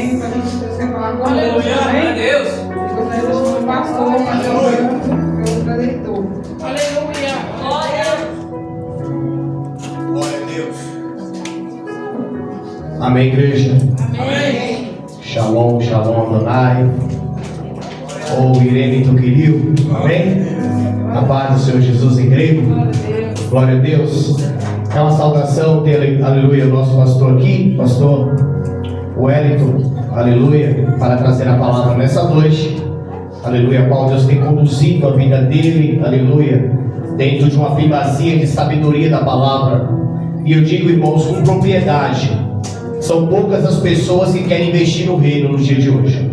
tempo, a gente quer falar com Aleluia, Deus. Deus. Gostaria de deixar o pastor fazer o preletor. Aleluia. Glória a Deus. Amém, igreja. Amém. Shalom, shalom, Adonai. Ou Irene do querido. Amém? A paz do Senhor Jesus em grego. Glória a Deus. É uma saudação ter, aleluia, o nosso pastor aqui, pastor Wellington, aleluia, para trazer a palavra nessa noite. Aleluia, qual Deus tem conduzido a vida dele, aleluia, dentro de uma primazia de sabedoria da palavra. E eu digo, irmãos, com propriedade, são poucas as pessoas que querem investir no reino no dia de hoje.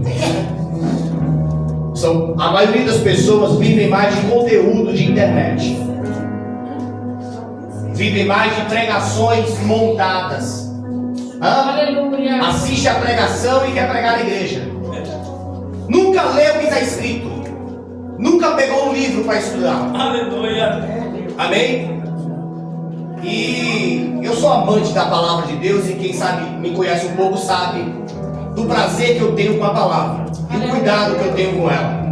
A maioria das pessoas vivem mais de conteúdo de internet, vivem mais de pregações montadas. Aleluia. Assiste a pregação e quer pregar na igreja. Nunca leu o que está escrito, nunca pegou um livro para estudar. Aleluia. Amém? E eu sou amante da palavra de Deus, e quem sabe me conhece um pouco sabe do prazer que eu tenho com a palavra e o cuidado que eu tenho com ela.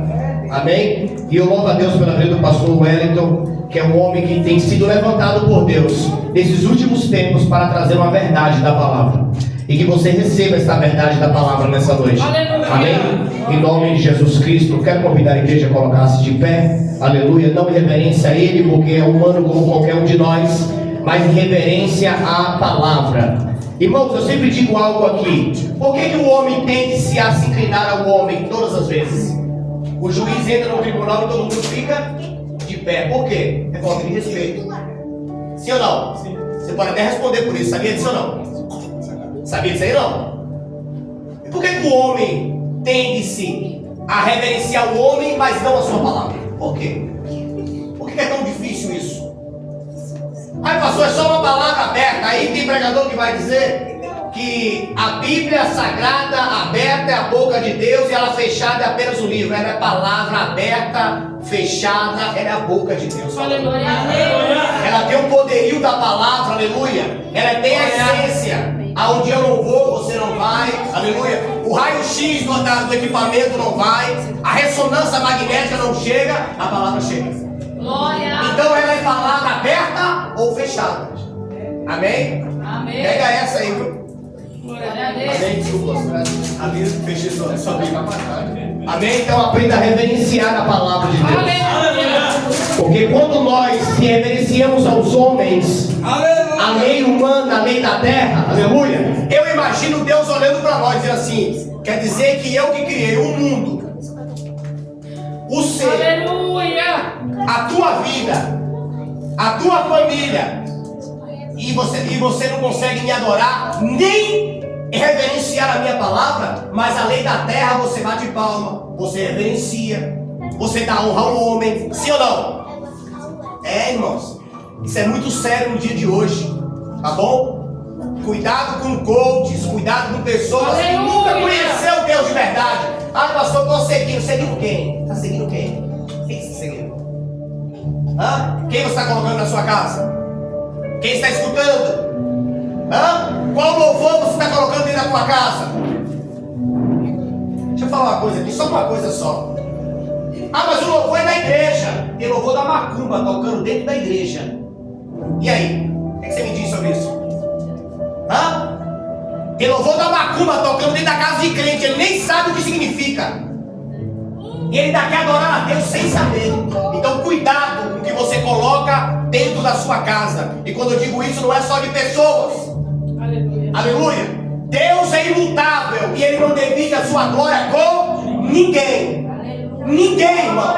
Amém? E eu louvo a Deus pela vida do pastor Wellington, que é um homem que tem sido levantado por Deus nesses últimos tempos para trazer uma verdade da palavra. E que você receba essa verdade da palavra nessa noite. Aleluia. Amém? Em nome de Jesus Cristo, quero convidar a igreja a colocar-se de pé. Aleluia. Não em reverência a Ele, porque é humano como qualquer um de nós, mas em reverência à palavra. Irmãos, eu sempre digo algo aqui. Por que o homem tende-se a se inclinar ao homem todas as vezes? O juiz entra no tribunal e todo mundo fica de pé. Por quê? É falta de respeito. Sim ou não? Sim. Você pode até responder por isso. Sabia disso ou não? Sabia disso aí não? E por que o homem tende-se a reverenciar o homem, mas não a sua palavra? Por quê? Por que é tão difícil isso? Aí, pastor, é só uma palavra aberta. Aí tem pregador que vai dizer que a Bíblia Sagrada aberta é a boca de Deus e ela fechada é apenas o livro. Ela é palavra aberta, fechada, ela é a boca de Deus. Aleluia. Ela tem o poderio da palavra, aleluia. Ela tem a essência. Aonde eu não vou, você não vai, aleluia. O raio-x do equipamento não vai, a ressonância magnética não chega, a palavra chega. Glória. Então ela é palavra aberta ou fechada. Amém? Amém. Pega essa aí, viu? Glória a Deus. Amém? Desculpa, Amém? Fechei sua Bíblia. Amém? Então aprenda a reverenciar a palavra de Deus. Aleluia. Porque quando nós se reverenciamos aos homens, a lei humana, a lei da terra, aleluia, eu imagino Deus olhando para nós e dizendo assim: quer dizer que eu que criei o mundo, o ser, Aleluia. a tua vida, a tua família, e você não consegue me adorar, nem reverenciar a minha palavra, mas a lei da terra você bate palma, você reverencia, você dá honra ao homem, sim ou não? É, irmãos, isso é muito sério no dia de hoje, tá bom? Cuidado com coaches, cuidado com pessoas que nunca conheceram o Deus de verdade. Ah, pastor, eu estou seguindo quem? Está seguindo quem? Quem está seguindo? Quem você está colocando na sua casa? Quem está escutando? Qual louvor você está colocando dentro da tua casa? Deixa eu falar uma coisa aqui, só uma coisa só. Mas o louvor é da igreja. Tem louvor da macumba tocando dentro da igreja. E aí? O que você me diz sobre isso? Tem louvor da macumba tocando dentro da casa de crente. Ele nem sabe o que significa. E ele ainda quer adorar a Deus sem saber. Então cuidado com o que você coloca dentro da sua casa. E quando eu digo isso, não é só de pessoas. Aleluia. Aleluia. Deus é imutável e Ele não divide a sua glória com ninguém. Ninguém, irmão.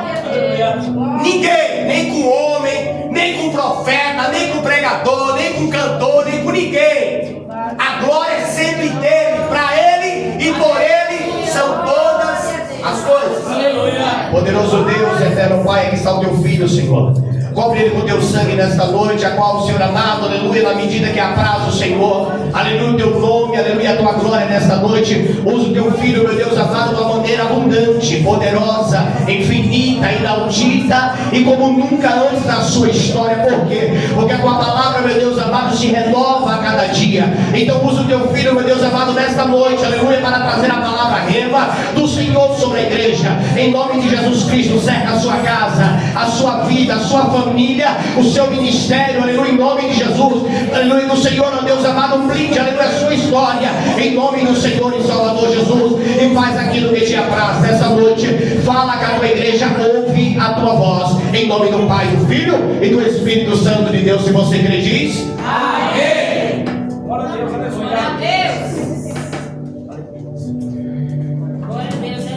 Ninguém. Nem com homem, nem com profeta, nem com pregador, nem com cantor, nem com ninguém. A glória é sempre dele, para Ele e por Ele são todas as coisas. Aleluia. Poderoso Deus, eterno Pai, que está o teu filho, Senhor. Cobre ele com teu sangue nesta noite, a qual o Senhor amado, aleluia, na medida que apraz o Senhor, aleluia, o teu nome, aleluia, a tua glória nesta noite. Usa o teu filho, meu Deus amado, de uma maneira abundante, poderosa, infinita, inaudita, vida e como nunca antes na sua história. Por quê? Porque a tua palavra, meu Deus amado, se renova a cada dia. Então usa o teu filho, meu Deus amado, nesta noite, aleluia, para trazer a palavra rema do Senhor sobre a igreja. Em nome de Jesus Cristo, cerca a sua casa, a sua vida, a sua família, o seu ministério, aleluia, em nome de Jesus, aleluia, do Senhor, meu Deus amado, blinde, aleluia, a sua história, em nome do Senhor e Salvador Jesus, e faz aquilo que te apraz nessa noite. Fala com a tua igreja, ouve a tua voz, em nome do Pai, do Filho e do Espírito Santo de Deus. Se você crê, diz Amém. Glória a Deus, aleluia. Glória a Deus.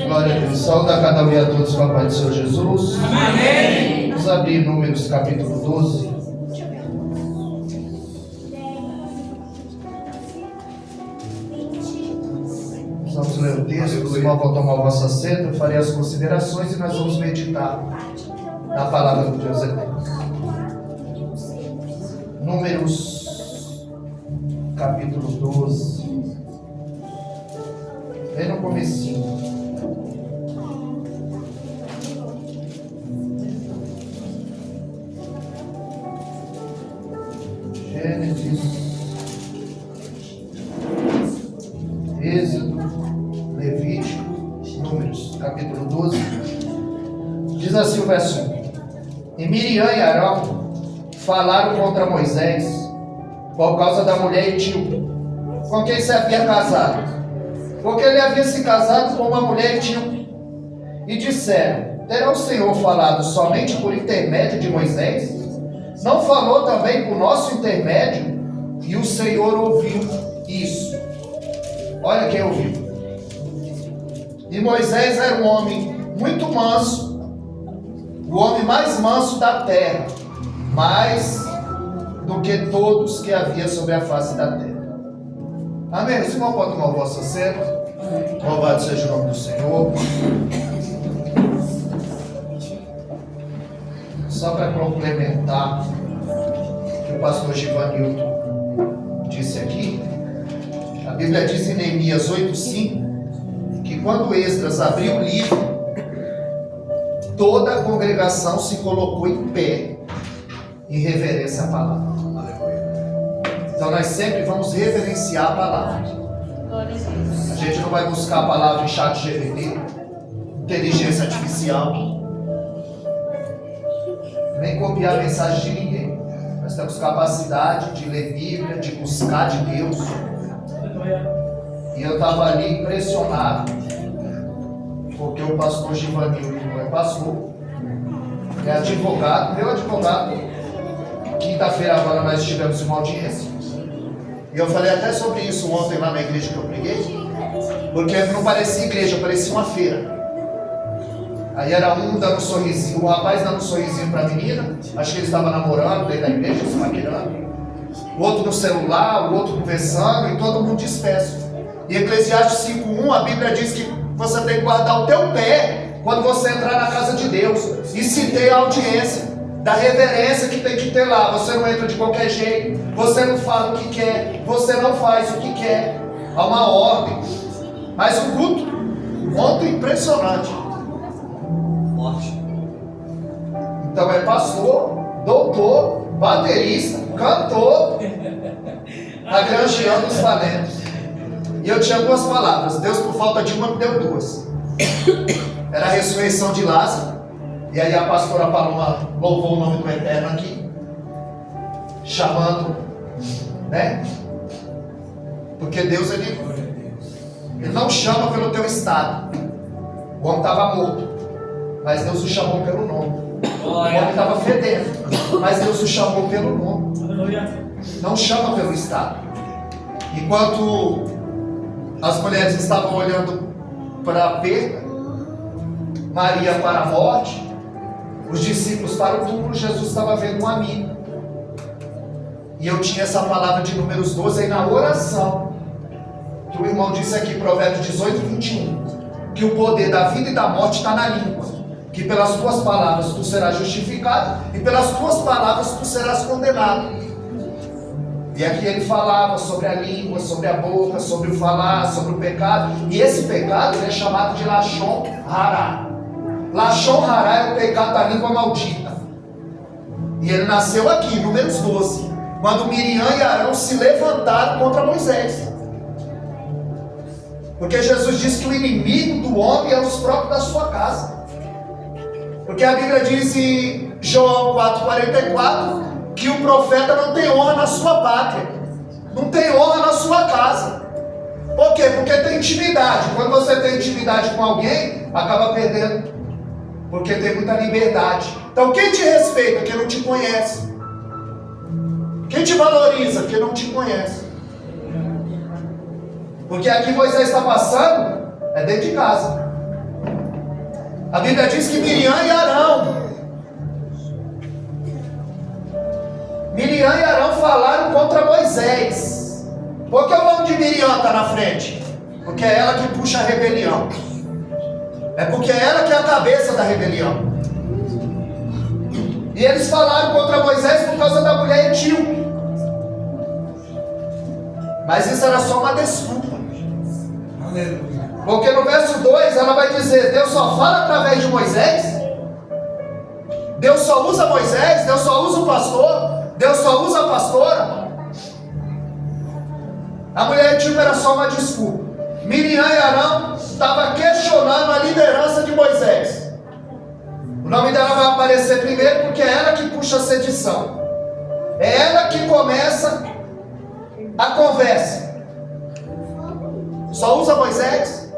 Glória a Deus. Saúde a cada um e a todos com a paz do Senhor Jesus. Amém. Vamos abrir Números capítulo 12. Vamos ler o texto. Os irmãos vão tomar o vosso assento. Eu farei as considerações e nós vamos meditar na palavra de Deus eterno. Números capítulo 12. Bem no comecinho. Gênesis, Êxodo, Levítico, Números, capítulo 12. Diz assim o verso 1: E Miriam e Arão falaram contra Moisés por causa da mulher etíope, com quem se havia casado, porque ele havia se casado com uma mulher etíope. E disseram: Terá o Senhor falado somente por intermédio de Moisés? Não falou também por nosso intermédio? E o Senhor ouviu isso. Olha quem ouviu. E Moisés era um homem muito manso, o homem mais manso da terra, mais do que todos que havia sobre a face da terra. Amém? Os irmãos podem tomar o vosso assento. Louvado seja o nome do Senhor. Só para complementar o que o pastor Givanildo disse aqui, a Bíblia diz em Neemias 8,5 que quando Esdras abriu o livro, toda a congregação se colocou em pé em reverência à palavra. Então nós sempre vamos reverenciar a palavra. A gente não vai buscar a palavra em chat GPT, inteligência artificial, nem copiar a mensagem de ninguém. Nós temos capacidade de ler Bíblia, de buscar de Deus. E eu estava ali impressionado, porque o pastor Givanildo é pastor, é advogado, meu advogado. Quinta-feira agora nós tivemos uma audiência. E eu falei até sobre isso ontem lá na igreja que eu preguei, porque não parecia igreja, parecia uma feira. Aí era um dando um sorrisinho, o rapaz dando um sorrisinho para a menina, acho que ele estava namorando dentro da igreja, se maquinando. O outro no celular, o outro conversando, e todo mundo disperso. E Eclesiastes 5:1, a Bíblia diz que você tem que guardar o teu pé quando você entrar na casa de Deus. E citei a audiência da reverência que tem que ter lá. Você não entra de qualquer jeito, você não fala o que quer, você não faz o que quer. Há uma ordem. Mas o culto, ontem, impressionante. Então é pastor, doutor, baterista, cantor, agranjeando os talentos. E eu tinha duas palavras. Deus, por falta de uma, me deu duas. Era a ressurreição de Lázaro. E aí a pastora Paloma louvou o nome do Eterno aqui, chamando, né? Porque Deus, ele não chama pelo teu estado. O homem estava morto, mas Deus o chamou pelo nome. O homem estava fedendo, mas Deus o chamou pelo nome. Não chama pelo estado. Enquanto as mulheres estavam olhando para a perda, Maria para a morte, os discípulos para o túmulo, Jesus estava vendo um amigo. E eu tinha essa palavra de Números 12 aí na oração, que o irmão disse aqui, Provérbios 18:21, que o poder da vida e da morte está na língua, que pelas tuas palavras tu serás justificado e pelas tuas palavras tu serás condenado. E aqui ele falava sobre a língua, sobre a boca, sobre o falar, sobre o pecado. E esse pecado é chamado de Lashon Hara. Lashon Hará é o pecado da língua maldita. E ele nasceu aqui, Números 12, quando Miriam e Arão se levantaram contra Moisés. Porque Jesus diz que o inimigo do homem é os próprios da sua casa. Porque a Bíblia diz em João 4,44 que o profeta não tem honra na sua pátria, não tem honra na sua casa. Por quê? Porque tem intimidade. Quando você tem intimidade com alguém, acaba perdendo, porque tem muita liberdade. Então quem te respeita? Quem não te conhece. Quem te valoriza? Quem não te conhece. Porque aqui Moisés está passando é dentro de casa. A Bíblia diz que Miriam e Arão falaram contra Moisés. Por que o nome de Miriam está na frente? Porque é ela que puxa a rebelião. É porque é ela que é a cabeça da rebelião. E eles falaram contra Moisés por causa da mulher etíope. Mas isso era só uma desculpa. Porque no verso 2 ela vai dizer: Deus só fala através de Moisés? Deus só usa Moisés? Deus só usa o pastor? Deus só usa a pastora? A mulher etíope era só uma desculpa. Miriam e Arão estavam questionando a liderança de Moisés. O nome dela vai aparecer primeiro porque é ela que puxa a sedição. É ela que começa a conversa. Só usa Moisés?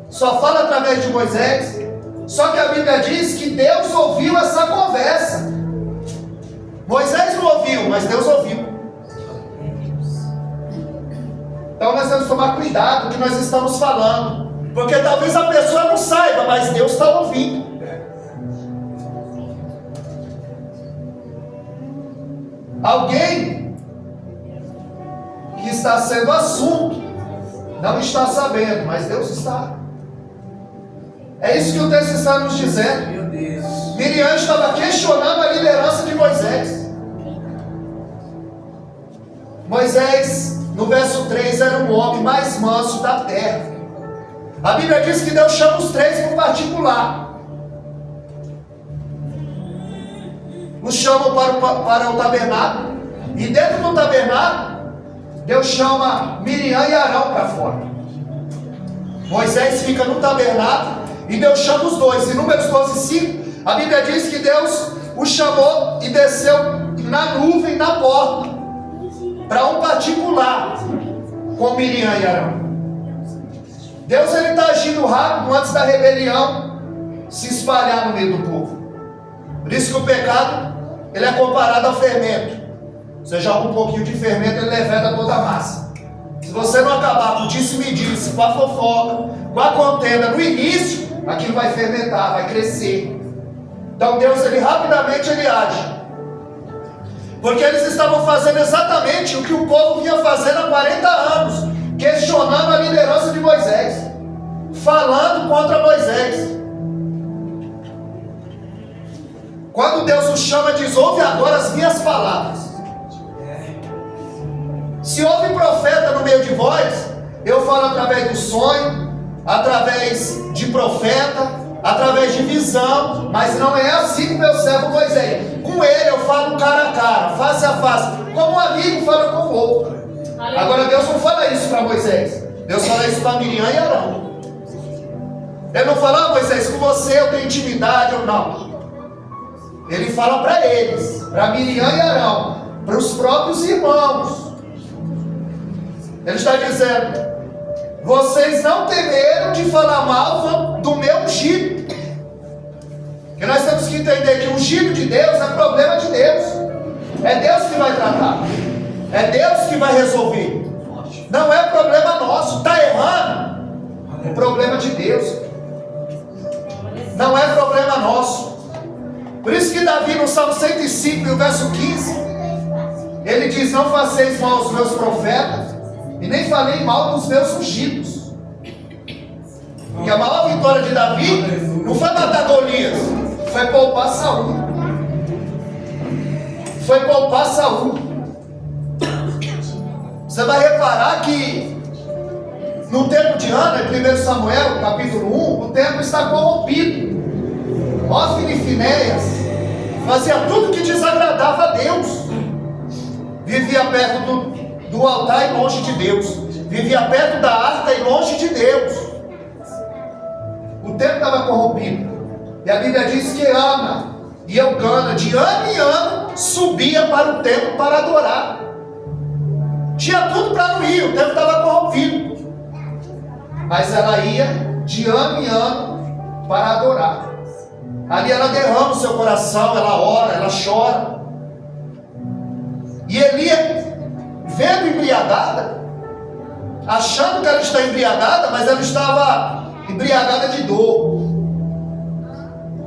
Só fala através de Moisés? Só que a Bíblia diz que Deus ouviu essa conversa. Moisés não ouviu, mas Deus ouviu. Então nós temos que tomar cuidado com o que nós estamos falando, porque talvez a pessoa não saiba, mas Deus está ouvindo. Alguém que está sendo assunto não está sabendo, mas Deus está. É isso que o texto está nos dizendo. Meu Deus. Miriam estava questionando a liderança de Moisés. Moisés, no verso 3, era um homem mais manso da terra. A Bíblia diz que Deus chama os três por particular. Os chamam para o tabernáculo. E dentro do tabernáculo, Deus chama Miriam e Arão para fora. Moisés fica no tabernáculo e Deus chama os dois. Em Números 12:5, a Bíblia diz que Deus o chamou e desceu na nuvem na porta, para um particular com Miriam e Arão. Deus está agindo rápido antes da rebelião se espalhar no meio do povo. Por isso que o pecado ele é comparado ao fermento. Você joga um pouquinho de fermento, ele leveda toda a massa. Se você não acabar com o disse-me-disse, com a fofoca, com a contenda no início, aquilo vai fermentar, vai crescer. Então Deus rapidamente age. Porque eles estavam fazendo exatamente o que o povo vinha fazendo há 40 anos, questionando a liderança de Moisés, falando contra Moisés. Quando Deus os chama, diz: ouve agora as minhas palavras. Se houve profeta no meio de vós, eu falo através do sonho, através de profeta, através de visão, mas não é assim com meu servo Moisés. Com ele eu falo cara a cara, face a face, como um amigo fala com o outro. Agora Deus não fala isso para Moisés, Deus fala isso para Miriam e Arão. Ele não fala: Moisés, com você eu tenho intimidade ou não. Ele fala para eles, para Miriam e Arão, para os próprios irmãos. Ele está dizendo: vocês não temeram de falar mal do meu ungido. Porque nós temos que entender que o ungido de Deus é problema de Deus. É Deus que vai tratar. É Deus que vai resolver. Não é problema nosso. Está errando. É problema de Deus. Não é problema nosso. Por isso que Davi no Salmo 105, no verso 15, ele diz: não faceis mal aos meus profetas, e nem falei mal dos meus ungidos. Porque a maior vitória de Davi não foi matar Golias, foi poupar Saul. Foi poupar Saul. Você vai reparar que No tempo de Ana, em 1 Samuel, capítulo 1, o templo está corrompido. Ofni e Finéias fazia tudo que desagradava a Deus. Vivia perto do altar e longe de Deus. Vivia perto da arca e longe de Deus. O templo estava corrompido. E a Bíblia diz que Ana e Eucana, de ano em ano, subia para o templo para adorar. Tinha tudo para não ir, o templo estava corrompido. Mas ela ia de ano em ano para adorar. Ali ela derrama o seu coração, ela ora, ela chora. E Eli, vendo embriagada, achando que ela está embriagada, mas ela estava embriagada de dor.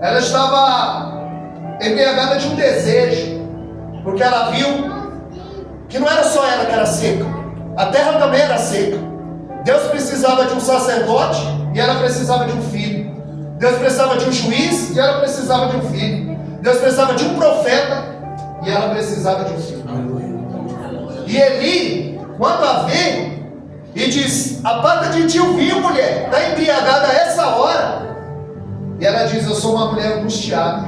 Ela estava embriagada de um desejo, porque ela viu que não era só ela que era seca, a terra também era seca. Deus precisava de um sacerdote e ela precisava de um filho. Deus precisava de um juiz e ela precisava de um filho. Deus precisava de um profeta e ela precisava de um filho. E Eli, quando a vê, e diz: aparta de ti o vinho, mulher, está embriagada a essa hora. E ela diz: eu sou uma mulher angustiada.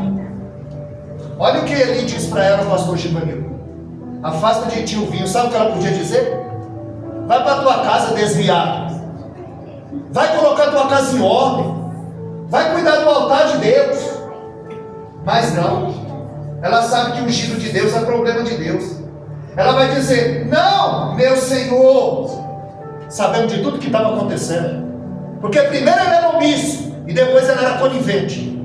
Olha o que Eli diz para ela, o pastor Givanil: afasta de ti o vinho. Sabe o que ela podia dizer? Vai para a tua casa desviado, vai colocar a tua casa em ordem, vai cuidar do altar de Deus. Mas não, ela sabe que o ungido de Deus é problema de Deus. Ela vai dizer: não, meu Senhor, sabendo de tudo que estava acontecendo, porque primeiro ela era omisso e depois ela era conivente.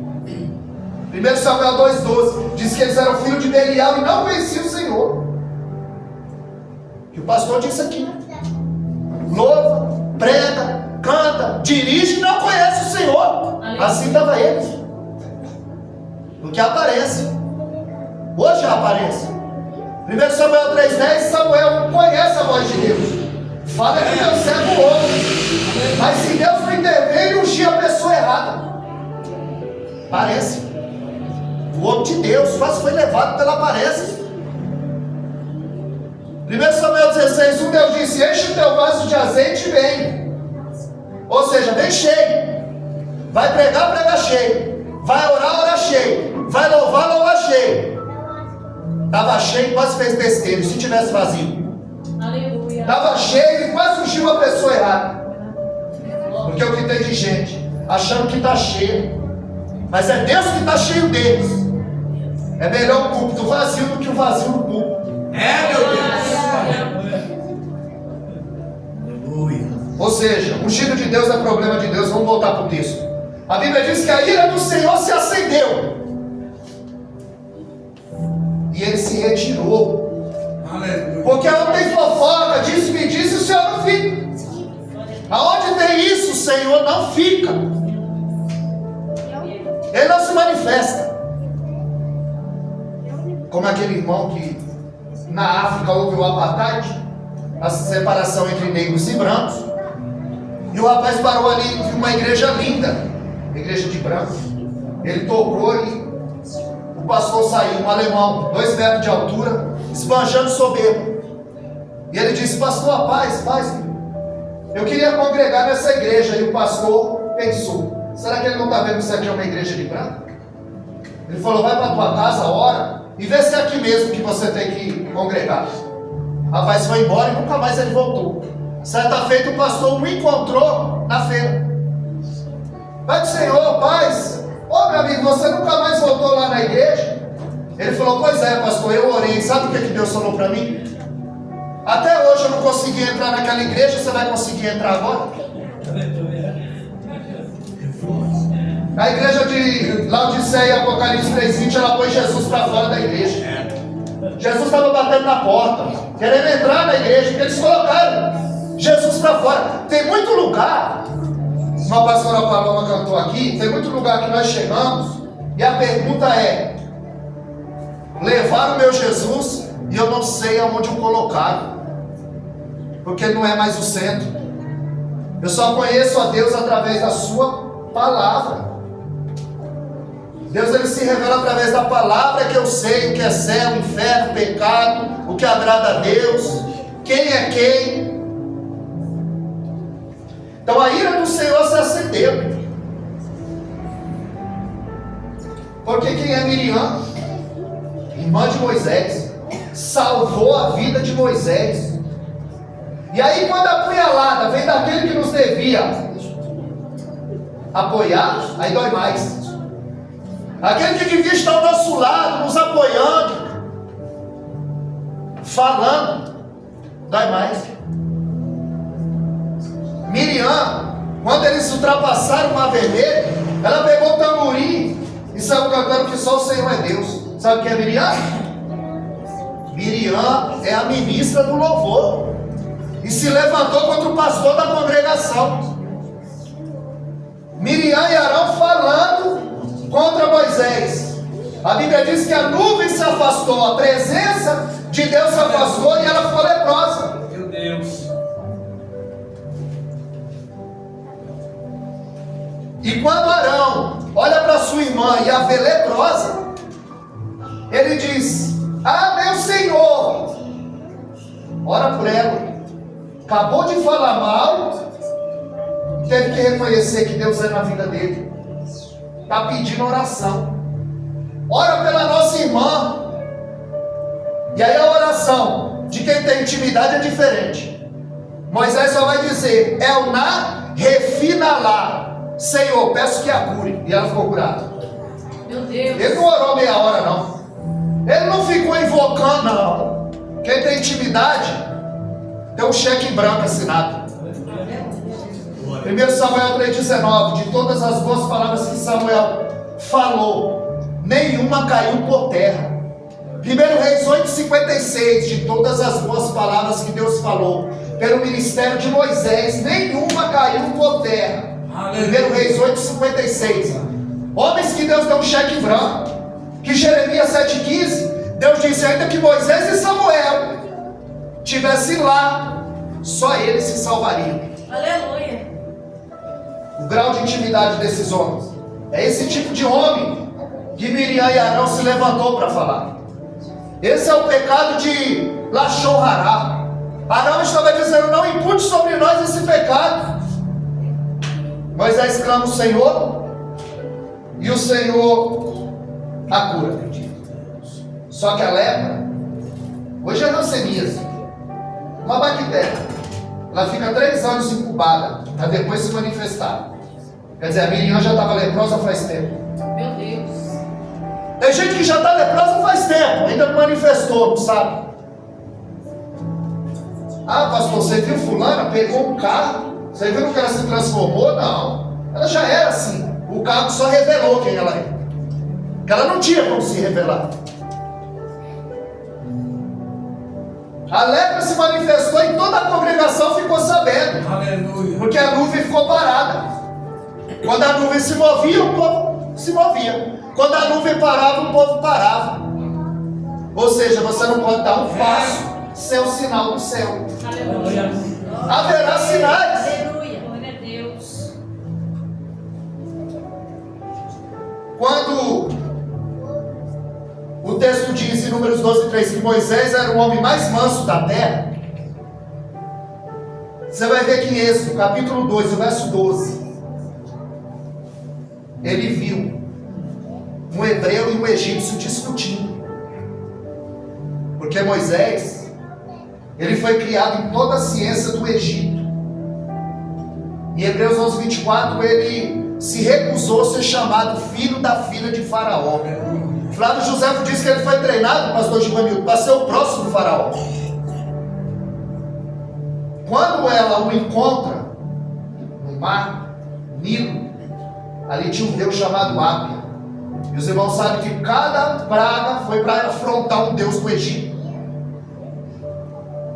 1 Samuel 2,12 diz que eles eram filhos de Belial e não conheciam o Senhor. Que o pastor disse aqui: louva, prega, canta, dirige e não conhece o Senhor. Assim estava eles. Porque aparece. Hoje aparece. 1 Samuel 3,10, Samuel conhece a voz de Deus. Fala que meu servo ouve. Mas se Deus não intervém, ele ungia a pessoa errada. Parece. O homem de Deus quase foi levado pela aparência. 1 Samuel 16:1, Deus disse: enche o teu vaso de azeite e vem. Ou seja, vem cheio. Vai pregar, prega cheio. Vai orar, ora cheio. Vai louvar, louvar cheio. Estava cheio, quase fez besteira. E se tivesse vazio? Aleluia. Estava cheio e quase ungiu a pessoa errada. Porque o que tem de gente achando que está cheio, mas é Deus que está cheio deles. É melhor o púlpito vazio do que o vazio no púlpito. É, meu Deus. Aleluia. Ou seja, o ungido de Deus é problema de Deus. Vamos voltar para o texto. A Bíblia diz que a ira do Senhor se acendeu e ele se retirou. Aleluia. Porque onde tem fofoca, disse-me disse, o Senhor não fica. Aonde tem isso, o Senhor não fica. Ele não se manifesta. Como aquele irmão que na África houve o apartheid, a separação entre negros e brancos. E o rapaz parou ali e viu uma igreja linda, igreja de branco. Ele tocou e o pastor saiu, um alemão, 2 metros de altura, esbanjando soberbo. E ele disse: pastor, paz, eu queria congregar nessa igreja. E o pastor pensou: será que ele não está vendo que isso aqui é uma igreja de branco? Ele falou: vai para a tua casa, ora, e vê se é aqui mesmo que você tem que congregar. O rapaz foi embora e nunca mais ele voltou. Certa feita o pastor o encontrou na feira. Pai do Senhor, paz. Ô meu amigo, você nunca mais voltou lá na igreja? Ele falou: pois é, pastor, eu orei. Sabe o que Deus falou para mim? Até hoje eu não consegui entrar naquela igreja. Você vai conseguir entrar agora? A igreja de Laodiceia, Apocalipse 3:20, ela pôs Jesus para fora da igreja. Jesus estava batendo na porta, querendo entrar na igreja, porque eles colocaram Jesus para fora. Tem muito lugar, uma pastora Paloma cantou aqui, tem muito lugar que nós chegamos e a pergunta é: levaram o meu Jesus e eu não sei aonde o colocaram, porque ele não é mais o centro. Eu só conheço a Deus através da sua palavra. Deus, ele se revela através da palavra, que eu sei o que é céu, inferno, pecado, o que agrada a Deus, quem é quem. Então a ira do Senhor se acendeu. Porque quem é Miriam, irmã de Moisés, salvou a vida de Moisés. E aí quando a punhalada vem daquele que nos devia apoiar, aí dói mais. Aquele que devia estar ao nosso lado, nos apoiando, falando, dói mais. Miriam, quando eles ultrapassaram o Mar Vermelho, ela pegou o tamborim e saiu cantando que só o Senhor é Deus. Sabe o que é Miriam? Miriam é a ministra do louvor e se levantou contra o pastor da congregação. Miriam e Arão falando contra Moisés. A Bíblia diz que a nuvem se afastou, a presença de Deus se afastou e ela ficou leprosa. Meu Deus. E quando Arão olha para sua irmã e a vê leprosa, ele diz: ah, meu Senhor, ora por ela. Acabou de falar mal, teve que reconhecer que Deus é na vida dele. Está pedindo oração. Ora pela nossa irmã. E aí a oração de quem tem intimidade é diferente. Moisés só vai dizer: Elná, refina lá. Senhor, peço que a cure. E ela ficou curada. Meu Deus. Ele não orou meia hora, não. Ele não ficou invocando, não. Quem tem intimidade tem um cheque em branco assinado. 1 Samuel 3,19: de todas as boas palavras que Samuel falou, nenhuma caiu por terra. 1 Reis 8,56: de todas as boas palavras que Deus falou pelo ministério de Moisés, nenhuma caiu por terra. 1 Reis 8,56. Homens que Deus deu um cheque em branco. Que Jeremias 7,15, Deus disse: ainda que Moisés e Samuel estivessem lá, só eles se salvariam. Aleluia. O grau de intimidade desses homens é esse tipo de homem que Miriam e Arão se levantou para falar. Esse é o pecado de Lachon Hará. Arão estava dizendo: não impute sobre nós esse pecado. Moisés clama o Senhor e o Senhor a cura. Só que a lepra, hoje é leucemia, uma bactéria. Ela fica 3 anos incubada para depois se manifestar. Quer dizer, a Miriam já estava leprosa faz tempo. Meu Deus. Tem gente que já está leprosa faz tempo, ainda não manifestou, não sabe? Ah, pastor, você viu fulana? Pegou um carro. Você viu que ela se transformou? Não. Ela já era assim. O carro só revelou quem ela é. Porque ela não tinha como se revelar. A lepra se manifestou e toda a congregação ficou sabendo. Aleluia. Porque a nuvem ficou parada. Quando a nuvem se movia, o povo se movia. Quando a nuvem parava, o povo parava. Ou seja, você não pode dar um passo sem o sinal do céu. Aleluia. Haverá sinais. Aleluia. Glória a Deus. Quando o texto diz em Números 12:3 que Moisés era o homem mais manso da terra, você vai ver que em Êxodo, capítulo 2, o verso 12, ele viu um hebreu e um egípcio discutindo. Porque Moisés, ele foi criado em toda a ciência do Egito. Em Hebreus 11:24, ele se recusou a ser chamado filho da filha de Faraó. Flávio José diz que ele foi treinado, pastor Givanildo, para ser o próximo Faraó. Quando ela o encontra no mar Nilo, ali tinha um deus chamado Ápia. E os irmãos sabem que cada praga foi para afrontar um deus do Egito.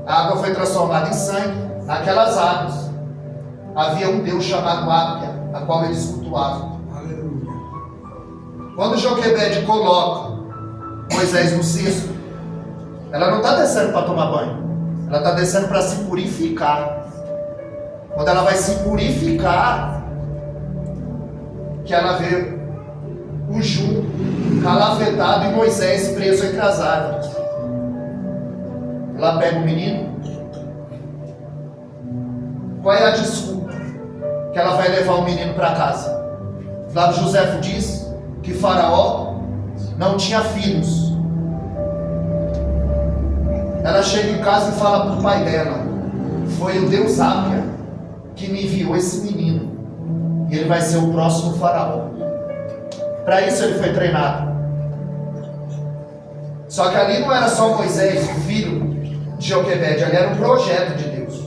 A água foi transformada em sangue. Naquelas águas havia um deus chamado Ápia, a qual eles cultuavam. Quando Joquebede coloca Moisés no cesto, ela não está descendo para tomar banho, ela está descendo para se purificar. Quando ela vai se purificar, que ela vê o junco calafetado e Moisés preso entre as árvores. Ela pega o menino. Qual é a desculpa? que ela vai levar o menino para casa. Flávio Josefo diz que Faraó não tinha filhos. Ela chega em casa e fala para o pai dela: foi o Deus Ápia que me enviou esse menino, e ele vai ser o próximo Faraó. Para isso ele foi treinado. Só que ali não era só Moisés, o filho de Joquebede, ali era um projeto de Deus.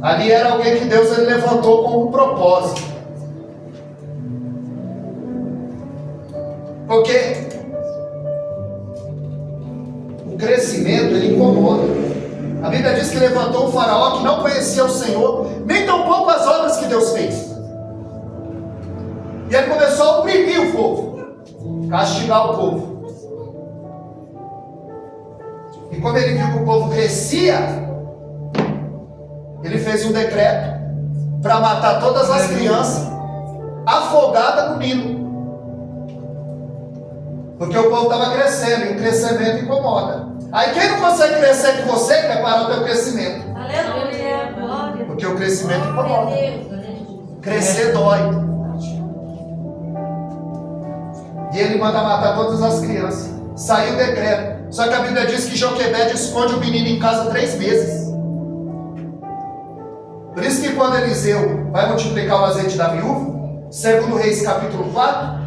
Ali era alguém que Deus ele levantou com um propósito. Porque o crescimento ele incomoda. A Bíblia diz que levantou um faraó que não conhecia o Senhor, nem tampouco as obras que Deus fez. E ele começou a oprimir o povo, castigar o povo. E quando ele viu que o povo crescia, ele fez um decreto para matar todas as crianças afogadas no Nilo. Porque o povo estava crescendo, e o crescimento incomoda. Aí quem não consegue crescer com você, quer parar o teu crescimento. Aleluia. Glória. Porque o crescimento incomoda. Deus. Crescer dói. E ele manda matar todas as crianças. Saiu o decreto. Só que a Bíblia diz que Joquebede esconde o menino em casa 3 meses. Por isso que quando Eliseu vai multiplicar o azeite da viúva, segundo Reis capítulo 4,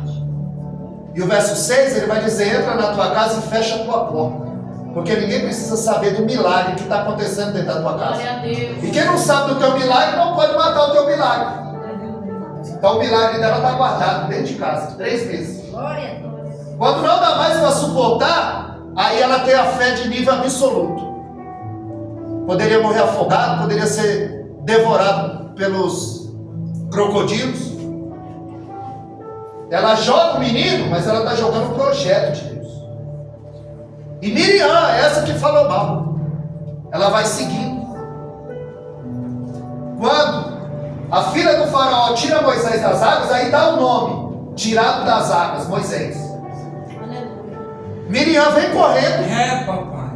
e o verso 6, ele vai dizer: entra na tua casa e fecha a tua porta. Porque ninguém precisa saber do milagre que está acontecendo dentro da tua casa. Glória a Deus. E quem não sabe do teu milagre não pode matar o teu milagre. Então o milagre dela está guardado dentro de casa, 3 meses. Glória a Deus. Quando não dá mais para suportar, aí ela tem a fé de nível absoluto. Poderia morrer afogado, poderia ser devorado pelos crocodilos. Ela joga o menino, mas ela está jogando o projeto de Deus. E Miriam, essa que falou mal, ela vai seguindo. Quando a filha do faraó tira Moisés das águas, aí dá o nome, tirado das águas, Moisés. Aleluia. Miriam vem correndo É, papai.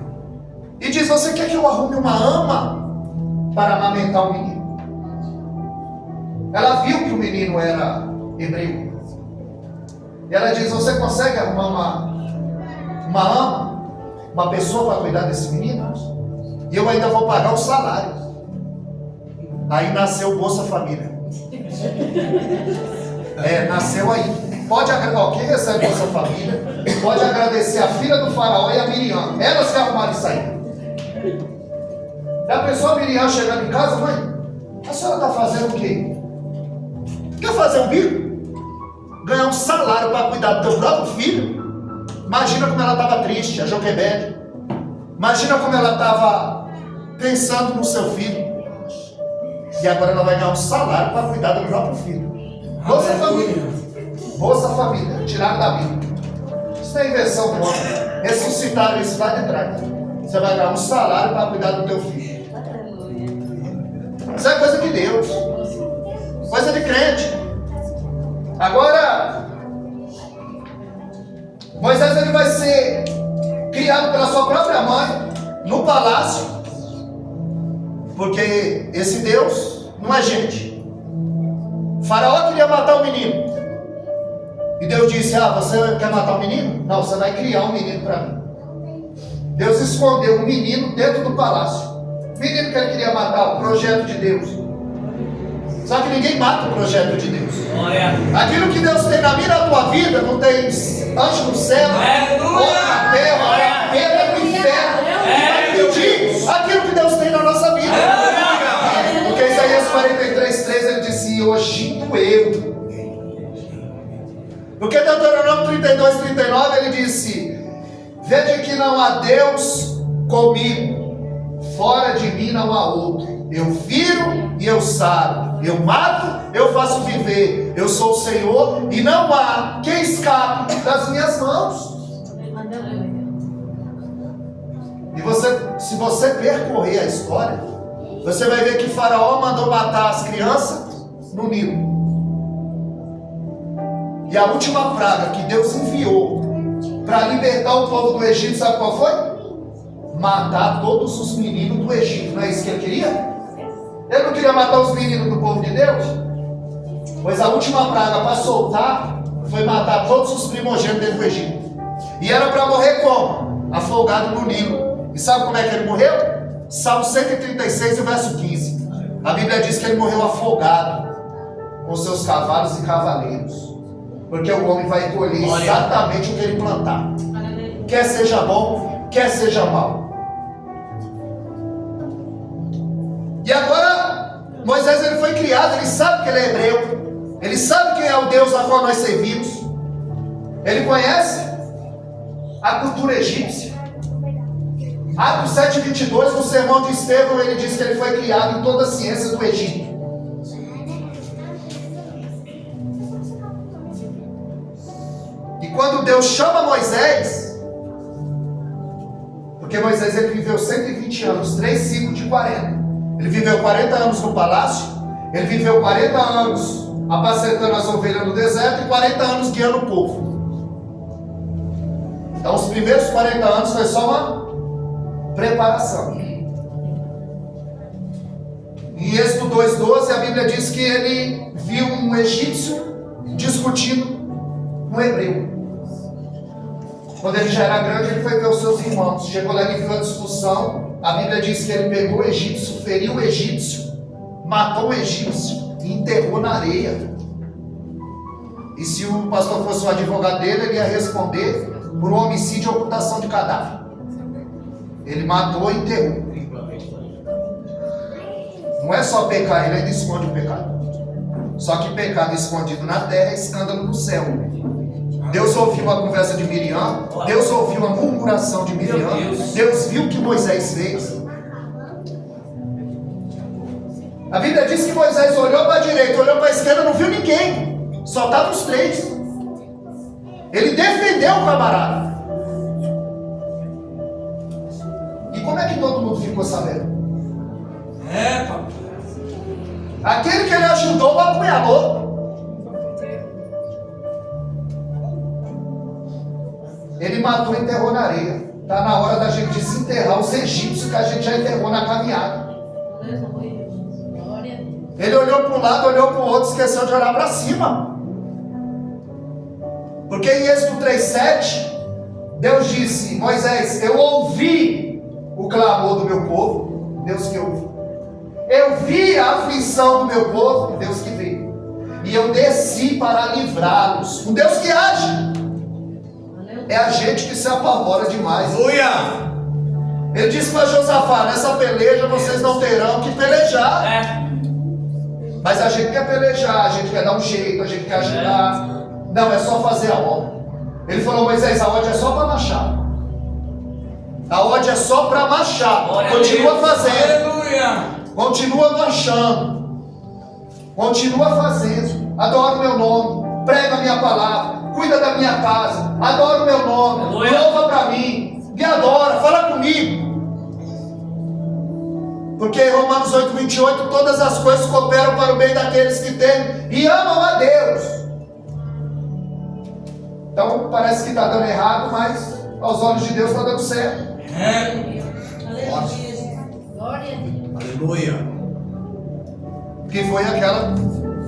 e diz: você quer que eu arrume uma ama para amamentar o menino? Ela viu que o menino era hebreu. E ela diz: você consegue arrumar uma ama, uma pessoa para cuidar desse menino? E eu ainda vou pagar o salário. Aí nasceu o Bolsa Família. Nasceu aí. Pode agradecer, quem recebe Bolsa Família pode agradecer a filha do faraó e a Miriam. Elas que arrumaram isso aí. Já pensou a Miriam chegando em casa: mãe, a senhora está fazendo o quê? Quer fazer um bico? Ganhar um salário para cuidar do teu próprio filho? Imagina como ela estava triste, a Joquebede. Imagina como ela estava pensando no seu filho. E agora ela vai ganhar um salário para cuidar do próprio filho. Bolsa Família. Bolsa Família, tiraram da Bíblia. Isso não é invenção do homem. Ressuscitaram isso lá de trás. Você vai ganhar um salário para cuidar do teu filho. Isso é coisa de Deus. Coisa de crente. Agora, Moisés ele vai ser criado pela sua própria mãe no palácio, porque esse Deus não é gente. O faraó queria matar o menino, e Deus disse: você quer matar o menino? Não, você vai criar um menino para mim. Deus escondeu um menino dentro do palácio. O menino que ele queria matar, o projeto de Deus. Só que ninguém mata o projeto de Deus. Aquilo que Deus tem na minha e na tua vida, não tem anjo no céu, ou na terra, pedra no inferno, que vai impedir aquilo que Deus tem na nossa vida. Porque Isaías 43:3 ele disse: hoje eu. Porque Deuteronômio 32:39 ele disse: vede que não há Deus comigo, fora de mim não há outro. Eu firo e eu saro, eu mato, eu faço viver. Eu sou o Senhor e não há quem escape das minhas mãos. E se você percorrer a história, você vai ver que Faraó mandou matar as crianças no Nilo. E a última praga que Deus enviou para libertar o povo do Egito, sabe qual foi? Matar todos os meninos do Egito. Não é isso que ele queria? Ele não queria matar os meninos do povo de Deus? Pois a última praga para soltar foi matar todos os primogênitos dentro do Egito. E era para morrer como? Afogado no Nilo. E sabe como é que ele morreu? Salmo 136, o verso 15. A Bíblia diz que ele morreu afogado com seus cavalos e cavaleiros. Porque o homem vai colher exatamente o que ele plantar. Quer seja bom, quer seja mal. E agora, Moisés ele foi criado, ele sabe que ele é hebreu. Ele sabe quem é o Deus a qual nós servimos. Ele conhece a cultura egípcia. Atos 7:22, no sermão de Estevão, ele diz que ele foi criado em toda a ciência do Egito. E quando Deus chama Moisés, porque Moisés ele viveu 120 anos, 3 ciclos de 40. Ele viveu 40 anos no palácio, ele viveu 40 anos apacentando as ovelhas no deserto e 40 anos guiando o povo. Então os primeiros 40 anos foi só uma preparação. Em Êxodo 2:12 a Bíblia diz que ele viu um egípcio discutindo com um hebreu. Quando ele já era grande, ele foi ver os seus irmãos. Chegou lá e viu a discussão. A Bíblia diz que ele pegou o egípcio, feriu o egípcio, matou o egípcio e enterrou na areia. E se o pastor fosse o advogado dele, ele ia responder por um homicídio e ocultação de cadáver. Ele matou e enterrou. Não é só pecar, ele ainda esconde o pecado. Só que pecado escondido na terra é escândalo no céu. Deus ouviu a conversa de Miriam, Deus ouviu a murmuração de Miriam, Deus viu o que Moisés fez. A Bíblia diz que Moisés olhou para a direita, olhou para a esquerda, não viu ninguém, só estavam os 3. Ele defendeu o camarada. E como é que todo mundo ficou sabendo? Papai. Aquele que ele ajudou o apunhalou. Ele matou e enterrou na areia. Está na hora da gente desenterrar os egípcios que a gente já enterrou na caminhada. Ele olhou para um lado, olhou para o outro, esqueceu de olhar para cima. Porque em Êxodo 3:7, Deus disse: Moisés, eu ouvi o clamor do meu povo. Deus que ouviu. Eu vi a aflição do meu povo. Deus que veio. E eu desci para livrá-los. Um Deus que age. É a gente que se apavora demais. Aleluia! Ele disse para Josafá: nessa peleja vocês não terão que pelejar. Mas a gente quer pelejar, a gente quer dar um jeito, a gente quer ajudar. Não, é só fazer a obra. Ele falou: Moisés, a ordem é só para marchar. A ordem é só para marchar. Continua fazendo. Aleluia! Continua marchando. Continua fazendo. Adora o meu nome. Prega a minha palavra. Cuida da minha casa, adora o meu nome, louva para mim, me adora, fala comigo. Porque em Romanos 8:28, todas as coisas cooperam para o bem daqueles que temem e amam a Deus. Então parece que está dando errado, mas aos olhos de Deus está dando certo. Aleluia! Que foi aquela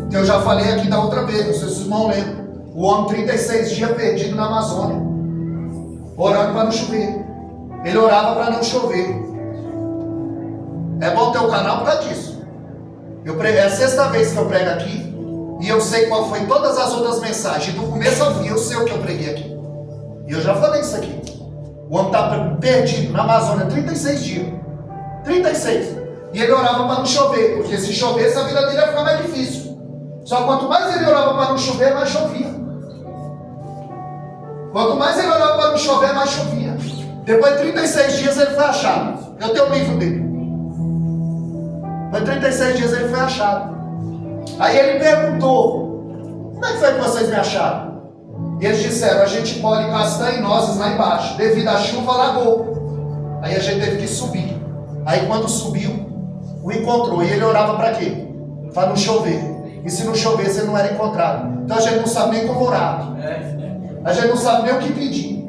que eu já falei aqui da outra vez, não sei se os irmãos lembram. O homem 36 dias perdido na Amazônia, orando para não chover. Ele orava para não chover. É bom ter o canal por causa disso. É a 6ª vez que eu prego aqui, e eu sei qual foi todas as outras mensagens. Do começo ao fim, eu sei o que eu preguei aqui. E eu já falei isso aqui. O homem está perdido na Amazônia 36 dias. 36. E ele orava para não chover, porque se chovesse a vida dele ia ficar mais difícil. Só quanto mais ele orava para não chover, mais chovia. Quanto mais ele orava para não chover, mais chovia. Depois de 36 dias ele foi achado. Eu tenho o livro dele. Depois de 36 dias ele foi achado. Aí ele perguntou: como é que foi que vocês me acharam? E eles disseram: a gente colhe castanha e nozes lá embaixo. Devido à chuva, alagou. Aí a gente teve que subir. Aí quando subiu, o encontrou. E ele orava para quê? Para não chover. E se não chovesse, ele não era encontrado. Então a gente não sabe nem como orar. A gente não sabe nem o que pedir.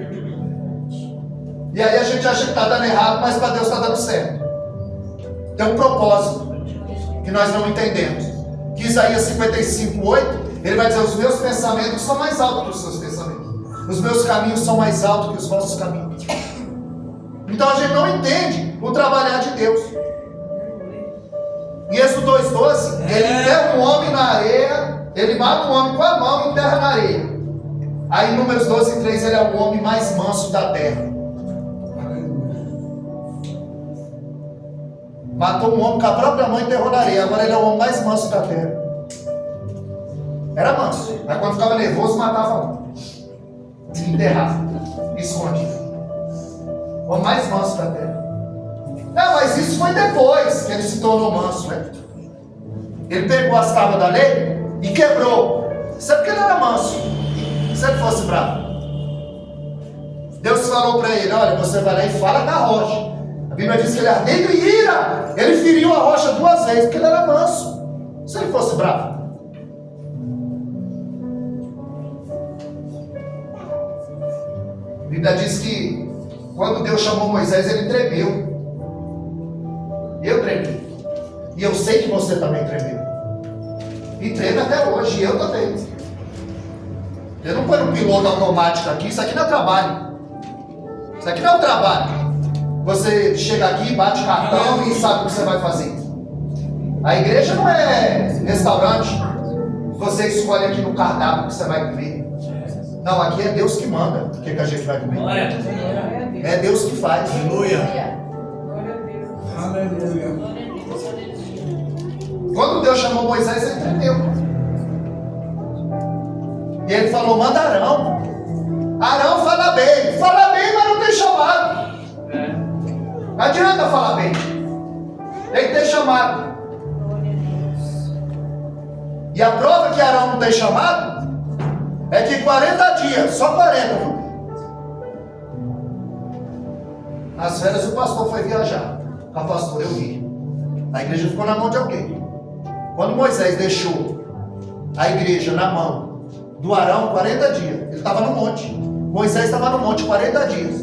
E aí a gente acha que está dando errado, mas para Deus está dando certo. Tem um propósito que nós não entendemos. Que que Isaías 55:8, ele vai dizer: os meus pensamentos são mais altos que os seus pensamentos, os meus caminhos são mais altos que os vossos caminhos. Então a gente não entende o trabalhar de Deus. Em Êxodo 2:12, ele enterra um homem na areia, ele mata um homem com a mão e enterra na areia. Aí em Números 12:3, ele é o homem mais manso da terra. Matou um homem com a própria mão e enterrou na areia. Agora ele é o homem mais manso da terra. Era manso, mas quando ficava nervoso matava um, enterrava, esconde. O homem mais manso da terra. Não, mas isso foi depois que ele se tornou manso, né? Ele pegou as tábuas da lei e quebrou. Sabe porque ele era manso? Se ele fosse bravo, Deus falou para ele: olha, você vai lá e fala da rocha. A Bíblia diz que ele ardendo em ira, ele feriu a rocha 2 vezes, porque ele era manso. Se ele fosse bravo, a Bíblia diz que quando Deus chamou Moisés, ele tremeu. Eu tremi. E eu sei que você também tremeu. E treme até hoje, e eu também. Eu não põe no piloto automático aqui, isso aqui não é trabalho. Isso aqui não é um trabalho. Você chega aqui, bate cartão e sabe o que você vai fazer. A igreja não é restaurante. Você escolhe aqui no cardápio o que você vai comer. Não, aqui é Deus que manda o que a gente vai comer. É Deus que faz. Aleluia. Quando Deus chamou Moisés, ele tremeu. E ele falou: manda Arão. Arão fala bem, mas não tem chamado. Não adianta falar bem, tem que ter chamado. E a prova que Arão não tem chamado é que 40 dias, só 40, viu? Nas férias o pastor foi viajar. Com a pastora eu vi. A igreja ficou na mão de alguém. Quando Moisés deixou a igreja na mão do Arão, 40 dias, ele estava no monte. Moisés estava no monte 40 dias.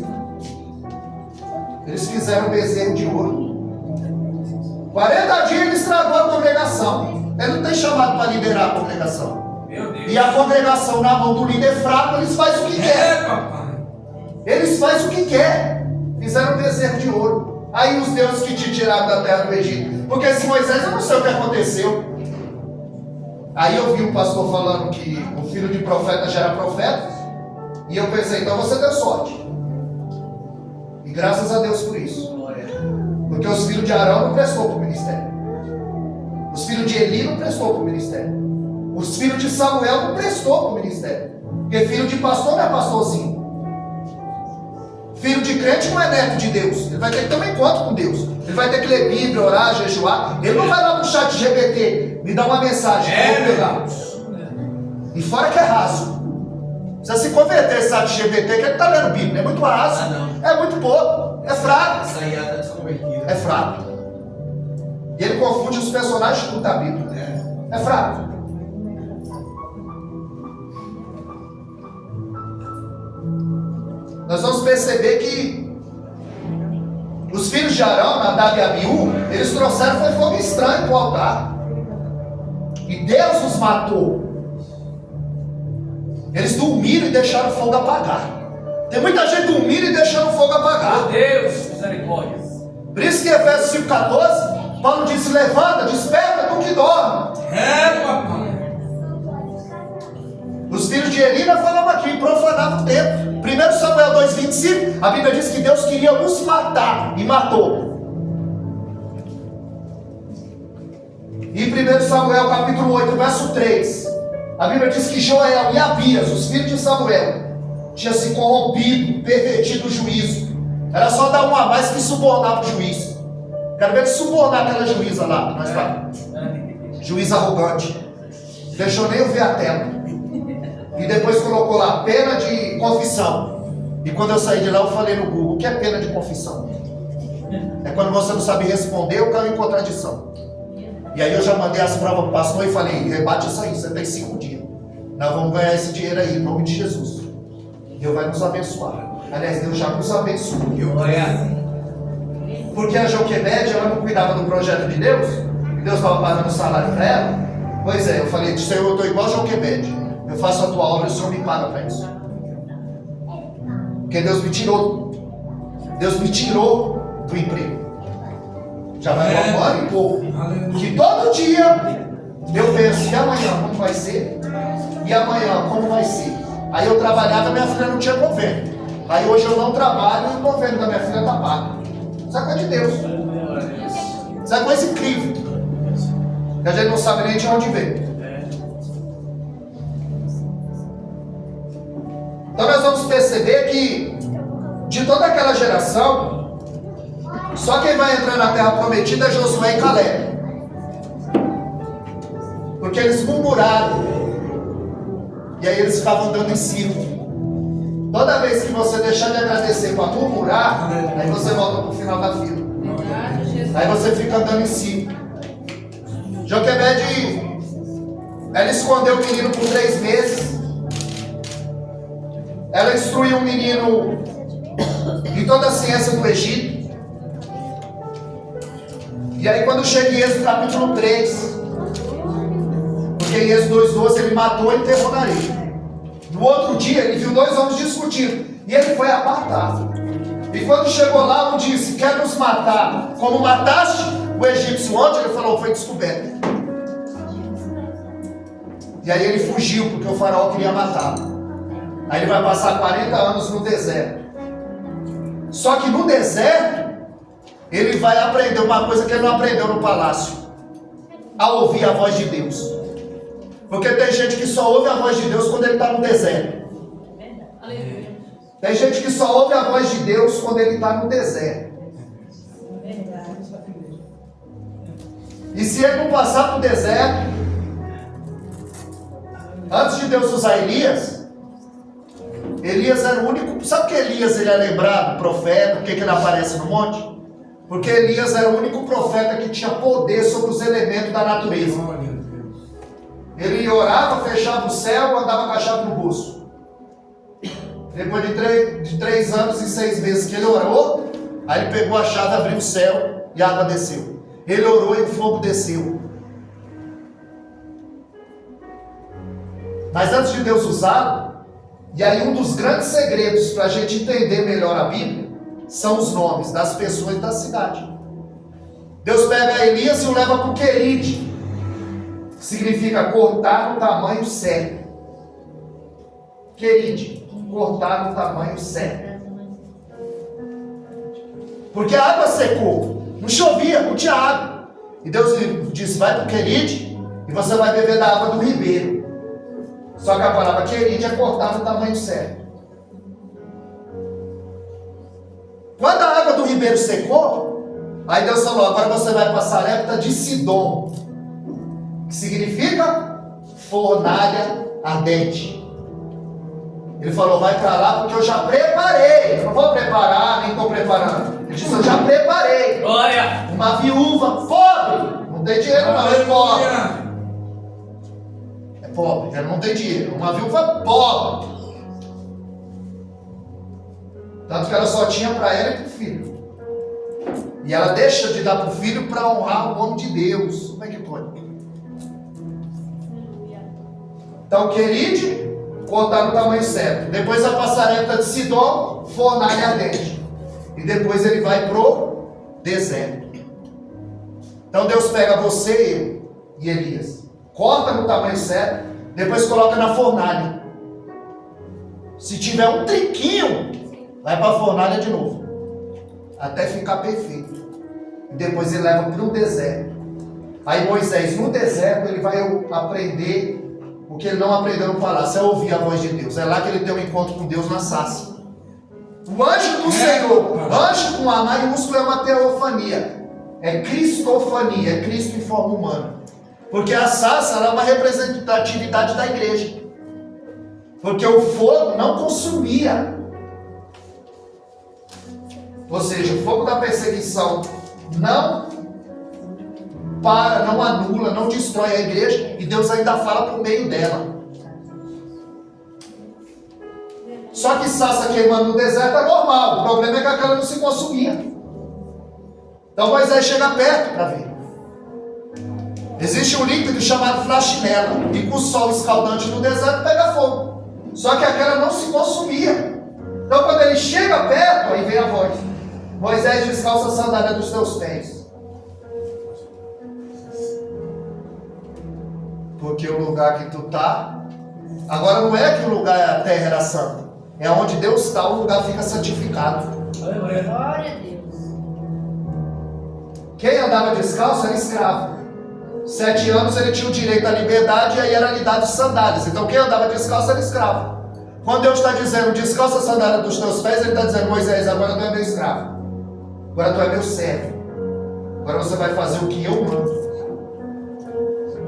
Eles fizeram um bezerro de ouro. 40 dias ele estragou a congregação. Ele não tem chamado para liderar a congregação. Meu Deus. E a congregação na mão do líder fraco, eles fazem o que quer. Papai. Eles fazem o que quer. Fizeram um bezerro de ouro. Aí os deuses que te tiraram da terra do Egito. Porque esse Moisés, eu não sei o que aconteceu. Aí eu vi um pastor falando que o filho de profeta já era profeta. E eu pensei: então você deu sorte. E graças a Deus por isso. Porque os filhos de Arão não prestou para o ministério. Os filhos de Eli não prestou para o ministério. Os filhos de Samuel não prestou para o ministério. Porque filho de pastor não é pastorzinho. Filho de crente não é neto de Deus. Ele vai ter que ter um encontro com Deus. Ele vai ter que ler Bíblia, orar, jejuar. Ele não vai lá pro chat GPT, me dá uma mensagem, eu vou pegar. E fora que é raso. Precisa se converter esse chat GPT, que ele está lendo Bíblia. É muito raso. É muito pouco. É fraco. Essa aí está desconvertida. É fraco. E ele confunde os personagens com a Bíblia. É fraco. Nós vamos perceber que os filhos de Arão, Nadab e Abiú, eles trouxeram foi fogo estranho para o altar. E Deus os matou. Eles dormiram e deixaram o fogo apagar. Tem muita gente dormindo e deixando o fogo apagar. Meu Deus, misericórdia. Por isso que Efésios 5,14, Paulo disse: levanta, desperta tu que dorme. Papai. Os filhos de Eli, nós falamos aqui, profanavam o templo. 1 Samuel 2,25, a Bíblia diz que Deus queria os matar e matou. E 1 Samuel capítulo 8, verso 3, a Bíblia diz que Joel e Abias, os filhos de Samuel, tinham se corrompido, pervertido o juízo. Era só dar um a mais que subornava o juiz. Quero ver ele subornar aquela juíza lá. Juiz arrogante. Deixou nem eu ver a tela. E depois colocou lá, pena de confissão. E quando eu saí de lá, eu falei no Google: o que é pena de confissão? É quando você não sabe responder ou caiu em contradição. E aí eu já mandei as provas para o pastor e falei: rebate isso aí, você tem 5 dias. Nós vamos ganhar esse dinheiro aí, em nome de Jesus. Deus vai nos abençoar. Aliás, Deus já nos abençoou. Porque a Joquebede, ela não cuidava do projeto de Deus. E Deus estava pagando o salário para ela. Pois é, eu falei, Senhor, eu estou igual a Joquebede. Eu faço a tua obra e o Senhor me paga para isso. Porque Deus me tirou. Deus me tirou do emprego. Já vai embora e pouco. Que todo dia eu penso, e amanhã como vai ser? E amanhã como vai ser? Aí eu trabalhava, minha filha não tinha convênio. Aí hoje eu não trabalho e o convênio da minha filha está pago. Isso é coisa de Deus. Isso é coisa incrível. Que a gente não sabe nem de onde veio. Então nós vamos perceber que de toda aquela geração, só quem vai entrar na terra prometida é Josué e Caleb. Porque eles murmuraram. E aí eles ficavam andando em círculo. Toda vez que você deixar de agradecer para murmurar, aí você volta para o final da fila. Aí você fica andando em círculo. Joquebede, ela escondeu o menino por 3 meses. Ela instruiu o menino em toda a ciência do Egito. E aí quando chega em Êxodo capítulo 3, porque em Êxodo 2:12 ele matou e enterrou na areia. No outro dia ele viu 2 homens discutindo e ele foi apartado. E quando chegou lá, um disse: quer nos matar como mataste o egípcio ontem? Ele falou: foi descoberto. E aí ele fugiu porque o faraó queria matá-lo. Aí ele vai passar 40 anos no deserto. Só que no deserto ele vai aprender uma coisa que ele não aprendeu no palácio: a ouvir a voz de Deus. Porque tem gente que só ouve a voz de Deus quando ele está no deserto. Tem gente que só ouve a voz de Deus quando ele está no deserto. E se ele não passar no deserto, antes de Deus usar Elias, Elias era o único. Sabe que Elias ele é lembrado, profeta, por que ele aparece no monte? Porque Elias era o único profeta que tinha poder sobre os elementos da natureza. Ele orava, fechava o céu, andava com a chave no bolso. Depois de 3 anos e 6 meses que ele orou, aí ele pegou a chave, abriu o céu e a água desceu. Ele orou e o fogo desceu. Mas antes de Deus usá-lo, e aí um dos grandes segredos para a gente entender melhor a Bíblia, são os nomes das pessoas da cidade. Deus pega Elias e o leva para o Querite. Significa cortar no tamanho certo. Querite, cortar no tamanho certo. Porque a água secou. Não chovia, não tinha água. E Deus disse: vai para o Querite e você vai beber da água do ribeiro. Só que a palavra Querite é cortar no tamanho certo. Quando a água do ribeiro secou, aí Deus falou: agora você vai para a Sarepta de Sidom, que significa fornalha ardente. Ele falou: vai para lá porque eu já preparei. Eu não vou preparar, nem estou preparando. Ele disse: eu já preparei. Glória! Uma viúva pobre, não tem dinheiro não, é pobre. É pobre, ela não tem dinheiro. Uma viúva pobre. Tanto que ela só tinha para ela e para o filho. E ela deixa de dar para o filho para honrar o homem de Deus. Como é que pode? Então, Querite, cortar no tamanho certo. Depois a Sarepta de Sidom, fornalha ardente. E depois ele vai pro deserto. Então Deus pega você, eu e Elias, corta no tamanho certo, depois coloca na fornalha. Se tiver um trinquinho, vai para a fornalha de novo, até ficar perfeito. E depois ele leva para o deserto. Aí Moisés, no deserto, ele vai aprender o que ele não aprendeu no palácio, é ouvir a voz de Deus. É lá que ele tem um encontro com Deus na sarça. O anjo do Senhor, anjo com A maiúsculo, é uma teofania, é cristofania, é Cristo em forma humana. Porque a sarça é uma representatividade da igreja. Porque o fogo não consumia. Ou seja, o fogo da perseguição não não anula, não destrói a igreja, e Deus ainda fala por meio dela. Só que sarça queimando no deserto é normal, o problema é que aquela não se consumia. Então Moisés chega perto para ver. Existe um líquido chamado flaxinela, e com o sol escaldante no deserto pega fogo. Só que aquela não se consumia. Então quando ele chega perto, aí vem a voz: Moisés, descalça a sandália dos teus pés. Porque o lugar que tu tá, agora não é que o lugar, a terra era santa, é onde Deus está, o lugar fica santificado. Aleluia. Glória a Deus. Quem andava descalço era escravo. 7 anos ele tinha o direito à liberdade, e aí era lhe dado sandálias. Então quem andava descalço era escravo. Quando Deus está dizendo, descalça a sandália dos teus pés, ele está dizendo: Moisés, agora tu é meu escravo, agora tu é meu servo, agora você vai fazer o que eu mando.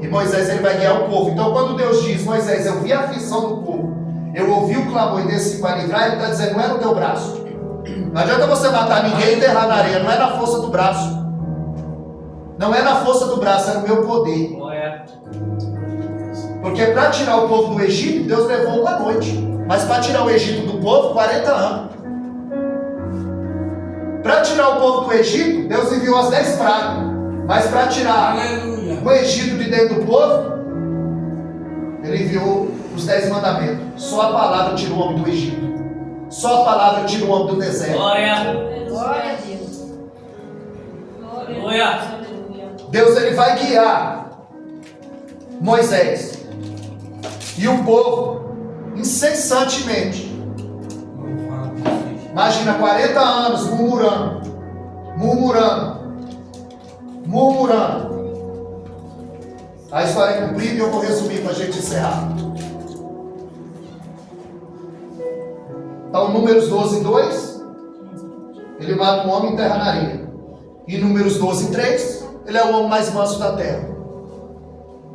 E Moisés, ele vai guiar o povo. Então quando Deus diz: Moisés, eu vi a aflição do povo, eu ouvi o clamor e desci para livrar, ele está dizendo: não é no teu braço. Não adianta você matar ninguém e enterrar na areia, não é na força do braço. Não é na força do braço, é no meu poder. Glória. Porque para tirar o povo do Egito, Deus levou uma noite. Mas para tirar o Egito do povo, 40 anos. Para tirar o povo do Egito, Deus enviou as 10 pragas. Mas para tirar Aleluia. o Egito de dentro do povo, ele enviou os 10 mandamentos. Só a palavra tira o homem do Egito. Só a palavra tira o homem do deserto. Glória. Glória a Deus. Aleluia. Aleluia. Deus, ele vai guiar Moisés e o povo incessantemente. Imagina 40 anos murmurando, A história é comprida e eu vou resumir para a gente encerrar. Então, Números 12:2, ele mata um homem em terra na areia. Em Números 12:3, ele é o homem mais manso da terra.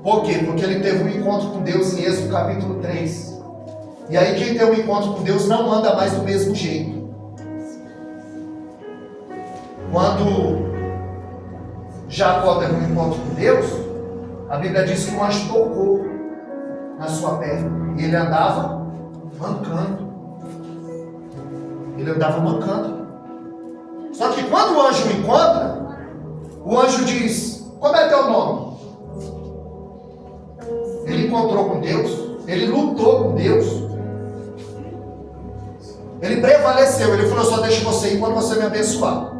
Por quê? Porque ele teve um encontro com Deus em Êxodo capítulo 3. E aí quem tem um encontro com Deus não anda mais do mesmo jeito. Quando Jacó teve um encontro com Deus, a Bíblia diz que um anjo tocou na sua perna. E ele andava mancando. Ele andava mancando. Só que quando o anjo o encontra, o anjo diz: como é teu nome? Ele encontrou com Deus, ele lutou com Deus, ele prevaleceu. Ele falou: só deixo você ir quando você me abençoar.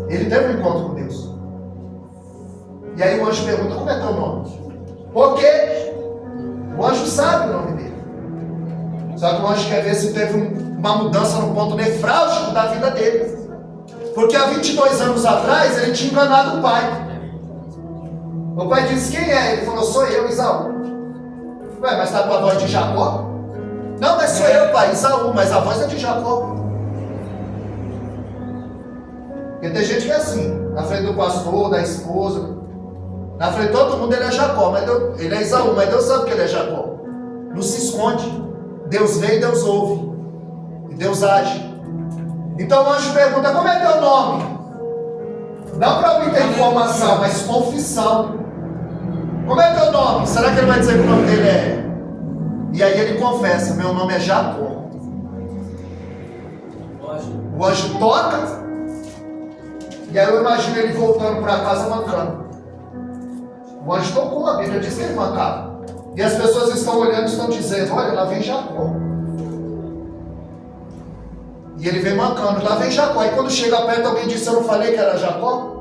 Ele teve um encontro com Deus. E aí o anjo pergunta: como é teu nome? Porque o anjo sabe o nome dele. Só que o anjo quer ver se teve uma mudança no ponto nefrálgico da vida dele. Porque há 22 anos atrás ele tinha enganado o pai. O pai disse: quem é? Ele falou: sou eu, Isaú. Ué, mas está com a voz de Jacó? Não, mas sou eu, pai, Isaú, mas a voz é de Jacó. Porque tem gente que é assim, na frente do pastor, da esposa, na frente de todo mundo ele é Jacó, mas Deus, ele é Isaú, mas Deus sabe que ele é Jacó. Não se esconde. Deus vê e Deus ouve. E Deus age. Então o anjo pergunta: como é teu nome? Não para obter informação, mas confissão. Como é teu nome? Será que ele vai dizer que o nome dele é? E aí ele confessa: meu nome é Jacó. O anjo toca. E aí eu imagino ele voltando para casa mancando. O anjo tocou, a Bíblia diz que ele mancava. E as pessoas estão olhando e estão dizendo: olha, lá vem Jacó. E ele vem mancando, lá vem Jacó. E quando chega perto, alguém diz: eu não falei que era Jacó?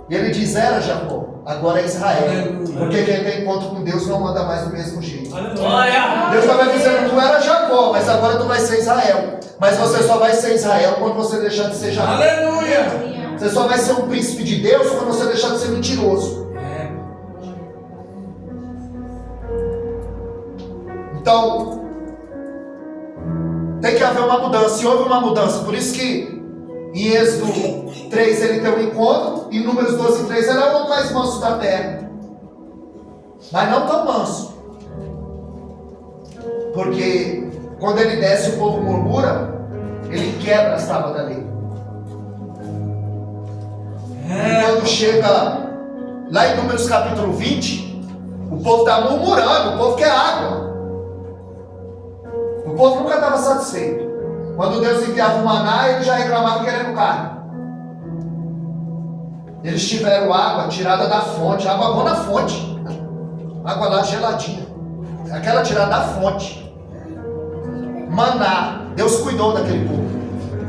E ele diz: era Jacó, agora é Israel. Porque quem tem encontro com Deus não anda mais do mesmo jeito. Glória. Deus estava dizendo: tu era Jacó, mas agora tu vai ser Israel. Mas você só vai ser Israel quando você deixar de ser Jacó. Aleluia. Você só vai ser um príncipe de Deus quando você deixar de ser mentiroso. Então, tem que haver uma mudança. E houve uma mudança. Por isso que em Êxodo 3 ele tem um encontro. Em Números 12:3 ele é o homem mais manso da terra. Mas não tão manso. Porque quando ele desce, o povo murmura, ele quebra as tábuas da lei. E quando chega lá em Números capítulo 20, o povo está murmurando, o povo quer água. O povo nunca estava satisfeito. Quando Deus enviava o maná, ele já reclamava querendo carne. Eles tiveram água tirada da fonte, água boa na fonte, água lá geladinha, aquela tirada da fonte. Maná, Deus cuidou daquele povo.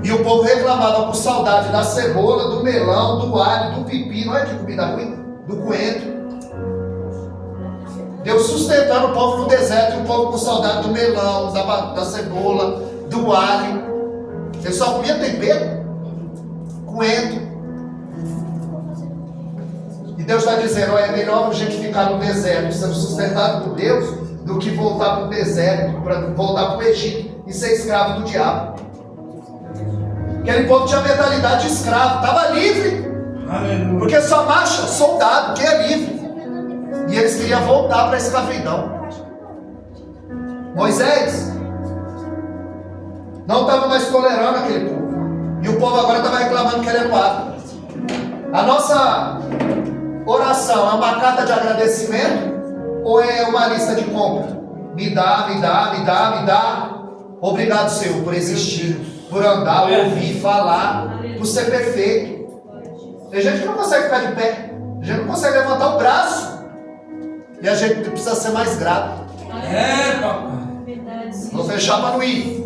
E o povo reclamava com saudade da cebola, do melão, do alho, do pepino, olha que comida ruim, do coentro. Deus sustentando o povo no deserto, e o povo com saudade do melão, da cebola, do alho. Ele só comia tempero, coentro. E Deus está dizendo, é melhor a gente ficar no deserto, sendo sustentado por Deus, do que voltar para o deserto, para voltar para o Egito e ser escravo do diabo. Aquele povo tinha mentalidade de escravo, estava livre. Aleluia. Porque só marcha soldado, que é livre. E eles queriam voltar para a escravidão. Moisés não estava mais tolerando aquele povo. E o povo agora estava reclamando que ele era o árbitro. A nossa oração é uma carta de agradecimento ou é uma lista de compra? Me dá, me dá, me dá, me dá. Obrigado, Senhor, por existir, por andar, ouvir, falar, por ser perfeito. Tem gente que não consegue ficar de pé, a gente não consegue levantar o braço. E a gente precisa ser mais grato. É, papai. Vou fechar para não ir.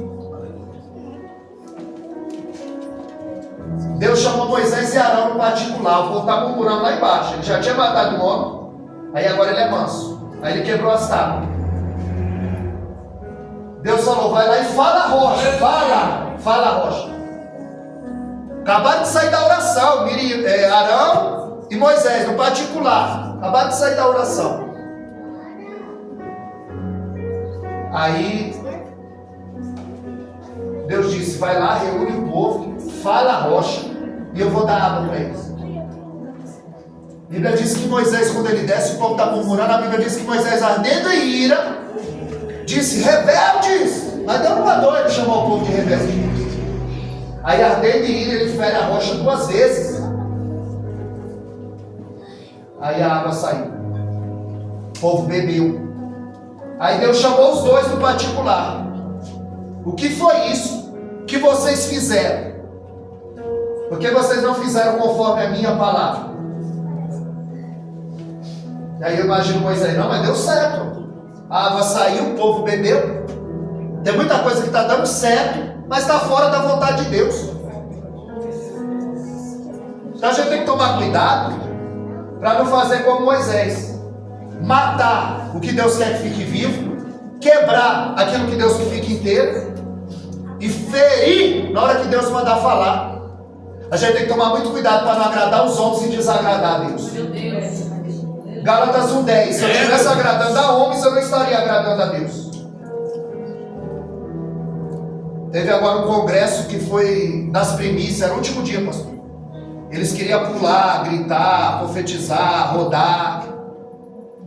Deus chamou Moisés e Arão no particular. O povo estava murmurando lá embaixo. Ele já tinha matado um homem. Aí agora ele é manso. Aí ele quebrou as tábuas. Deus falou, vai lá e fala a rocha. Fala a rocha. Acabaram de sair da oração. Arão e Moisés no particular. Acabaram de sair da oração. Aí Deus disse, vai lá, reúne o povo, fala a rocha, e eu vou dar água para eles. A Bíblia diz que Moisés, quando ele desce, o povo está murmurando. A Bíblia diz que Moisés, ardendo em ira, disse, rebeldes. Mas Deus não mandou ele chamar o povo de rebeldes. Aí ardendo em ira, ele fere a rocha 2 vezes. Aí a água saiu. O povo bebeu. Aí Deus chamou os dois no particular. O que foi isso que vocês fizeram? Porque vocês não fizeram conforme a minha palavra. E aí eu imagino Moisés, não, mas deu certo. A água saiu, o povo bebeu. Tem muita coisa que está dando certo, mas está fora da vontade de Deus. Então a gente tem que tomar cuidado para não fazer como Moisés. Matar o que Deus quer que fique vivo, quebrar aquilo que Deus quer que fique inteiro e ferir na hora que Deus mandar falar. A gente tem que tomar muito cuidado para não agradar os homens e desagradar a Deus. Gálatas 1:10. Se eu estivesse agradando a homens, eu não estaria agradando a Deus. Teve agora um congresso que foi nas primícias, era o último dia, pastor. Eles queriam pular, gritar, profetizar, rodar.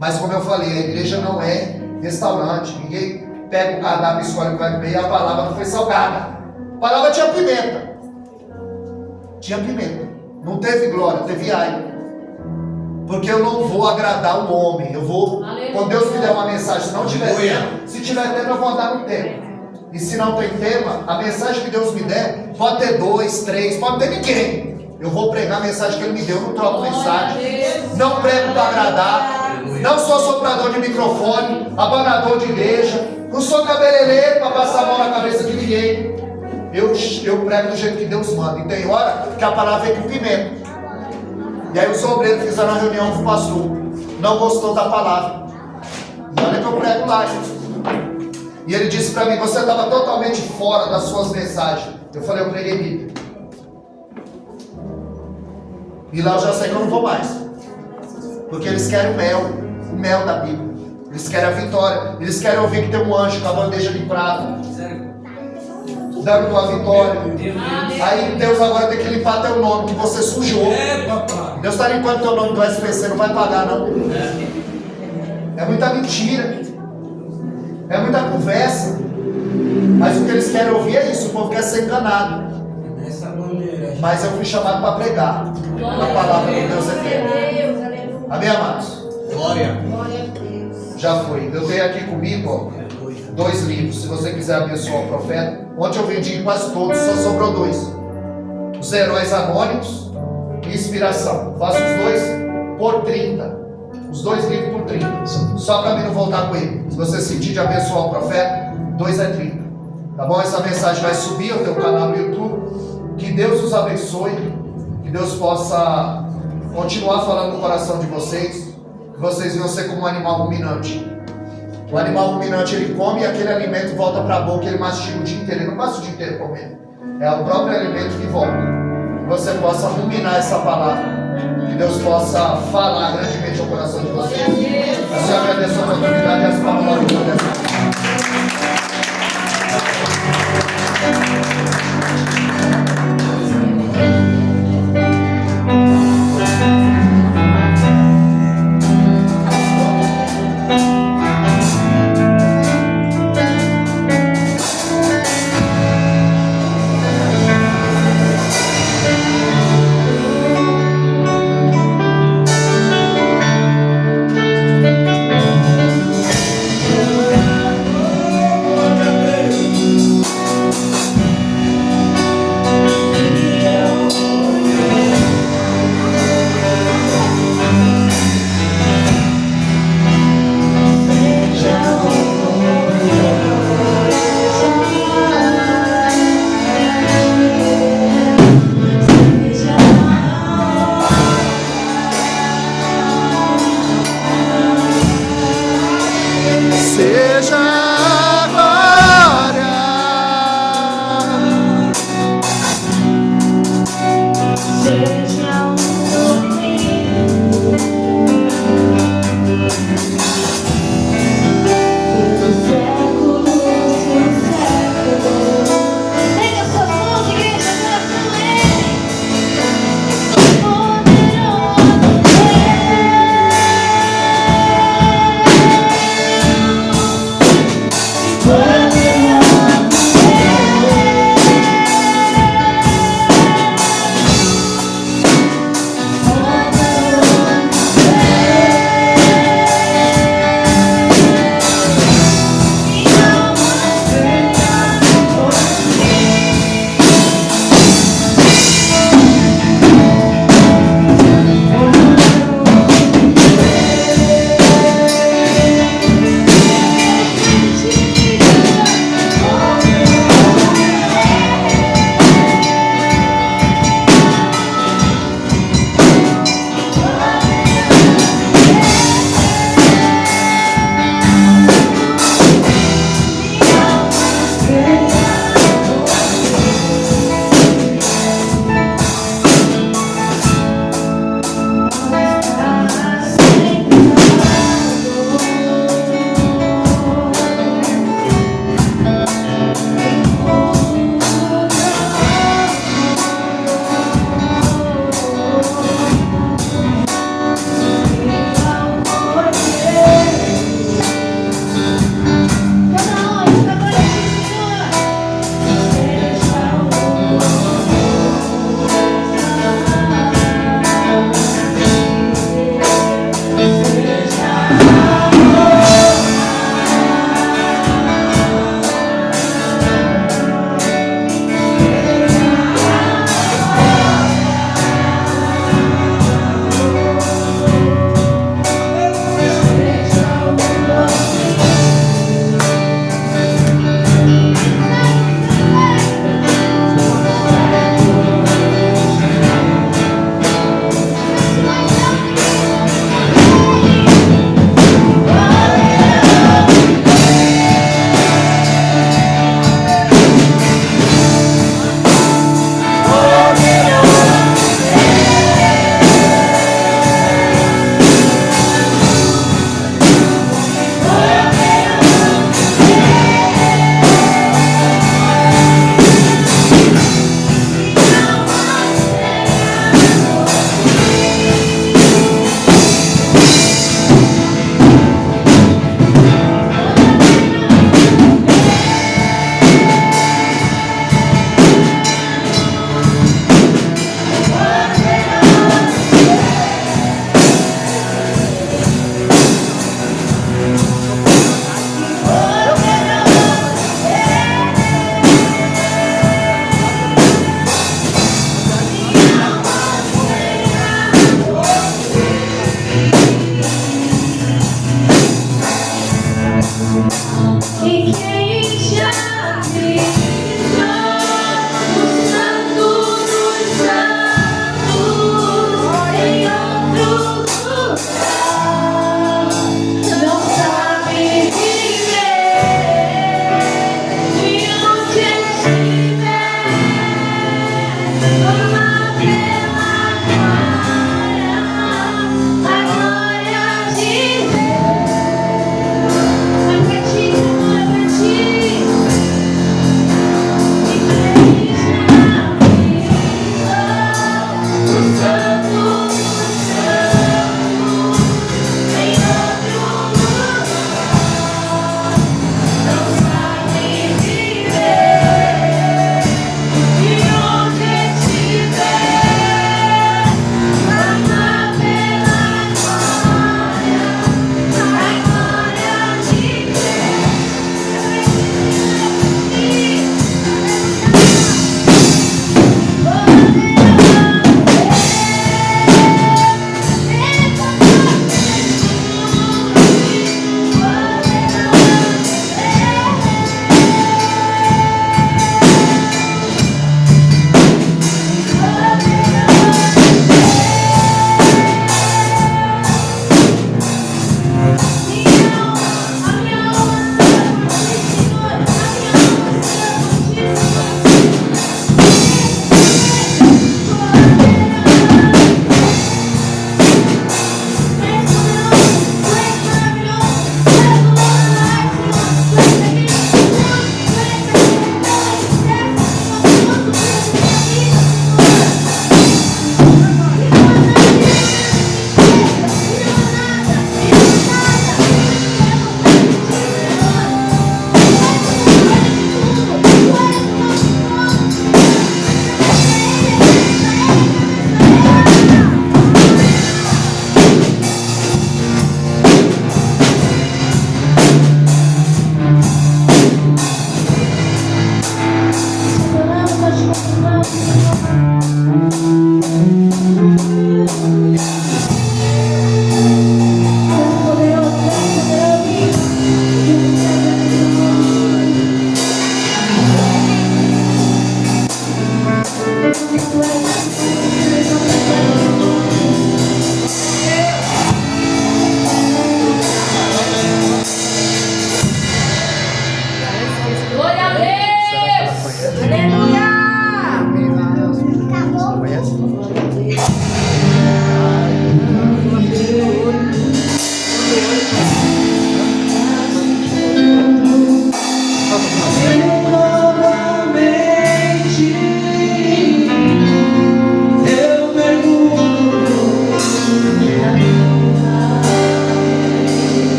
Mas como eu falei, a igreja não é restaurante. Ninguém pega o cardápio e escolhe o que vai comer. E a palavra não foi salgada. A palavra tinha pimenta. Tinha pimenta. Não teve glória, teve ai. Porque eu não vou agradar o homem. Eu vou, quando Deus me der uma mensagem, se não tiver tema, se tiver tema, eu vou andar no tema. E se não tem tema, a mensagem que Deus me der, pode ter 2, 3, pode ter ninguém. Eu vou pregar a mensagem que Ele me deu, não troco mensagem. Não prego para agradar. Não sou soprador de microfone, abanador de igreja. Não sou cabeleireiro para passar a mão na cabeça de ninguém. Eu prego do jeito que Deus manda. E tem hora que a palavra vem com pimenta. E aí os obreiros fizeram uma reunião com o pastor. Não gostou da palavra. Olha que eu prego lá, gente. E ele disse para mim, você estava totalmente fora das suas mensagens. Eu falei, eu preguei Bíblia. E lá eu já sei que eu não vou mais. Porque eles querem o mel da Bíblia. Eles querem a vitória. Eles querem ouvir que tem um anjo com a bandeja de prata dando uma vitória. Aí Deus agora tem que limpar teu nome, que você sujou. Deus está limpando teu nome do SPC, não vai pagar não. É muita mentira. É muita conversa. Mas o que eles querem ouvir é isso. O povo quer ser enganado. Mas eu fui chamado para pregar a palavra de Deus eterno. Amém, amados? Glória. Já foi. Eu tenho aqui comigo, ó, 2 livros. Se você quiser abençoar o profeta. Ontem eu vendi quase todos, só sobrou 2. Os Heróis Anônimos inspiração. Faça os dois por 30. Os dois livros por 30. Só para mim não voltar com ele. Se você sentir de abençoar o profeta, 2 é 30. Tá bom? Essa mensagem vai subir ao teu canal no YouTube. Que Deus os abençoe. Que Deus possa continuar falando no coração de vocês. Que vocês venham ser como um animal ruminante. O animal ruminante, ele come e aquele alimento volta para a boca, ele mastiga o dia inteiro. Ele não passa o dia inteiro comendo. É o próprio alimento que volta. Que você possa ruminar essa palavra. Que Deus possa falar grandemente ao coração de vocês. Eu te agradeço a oportunidade e as palavras de Deus.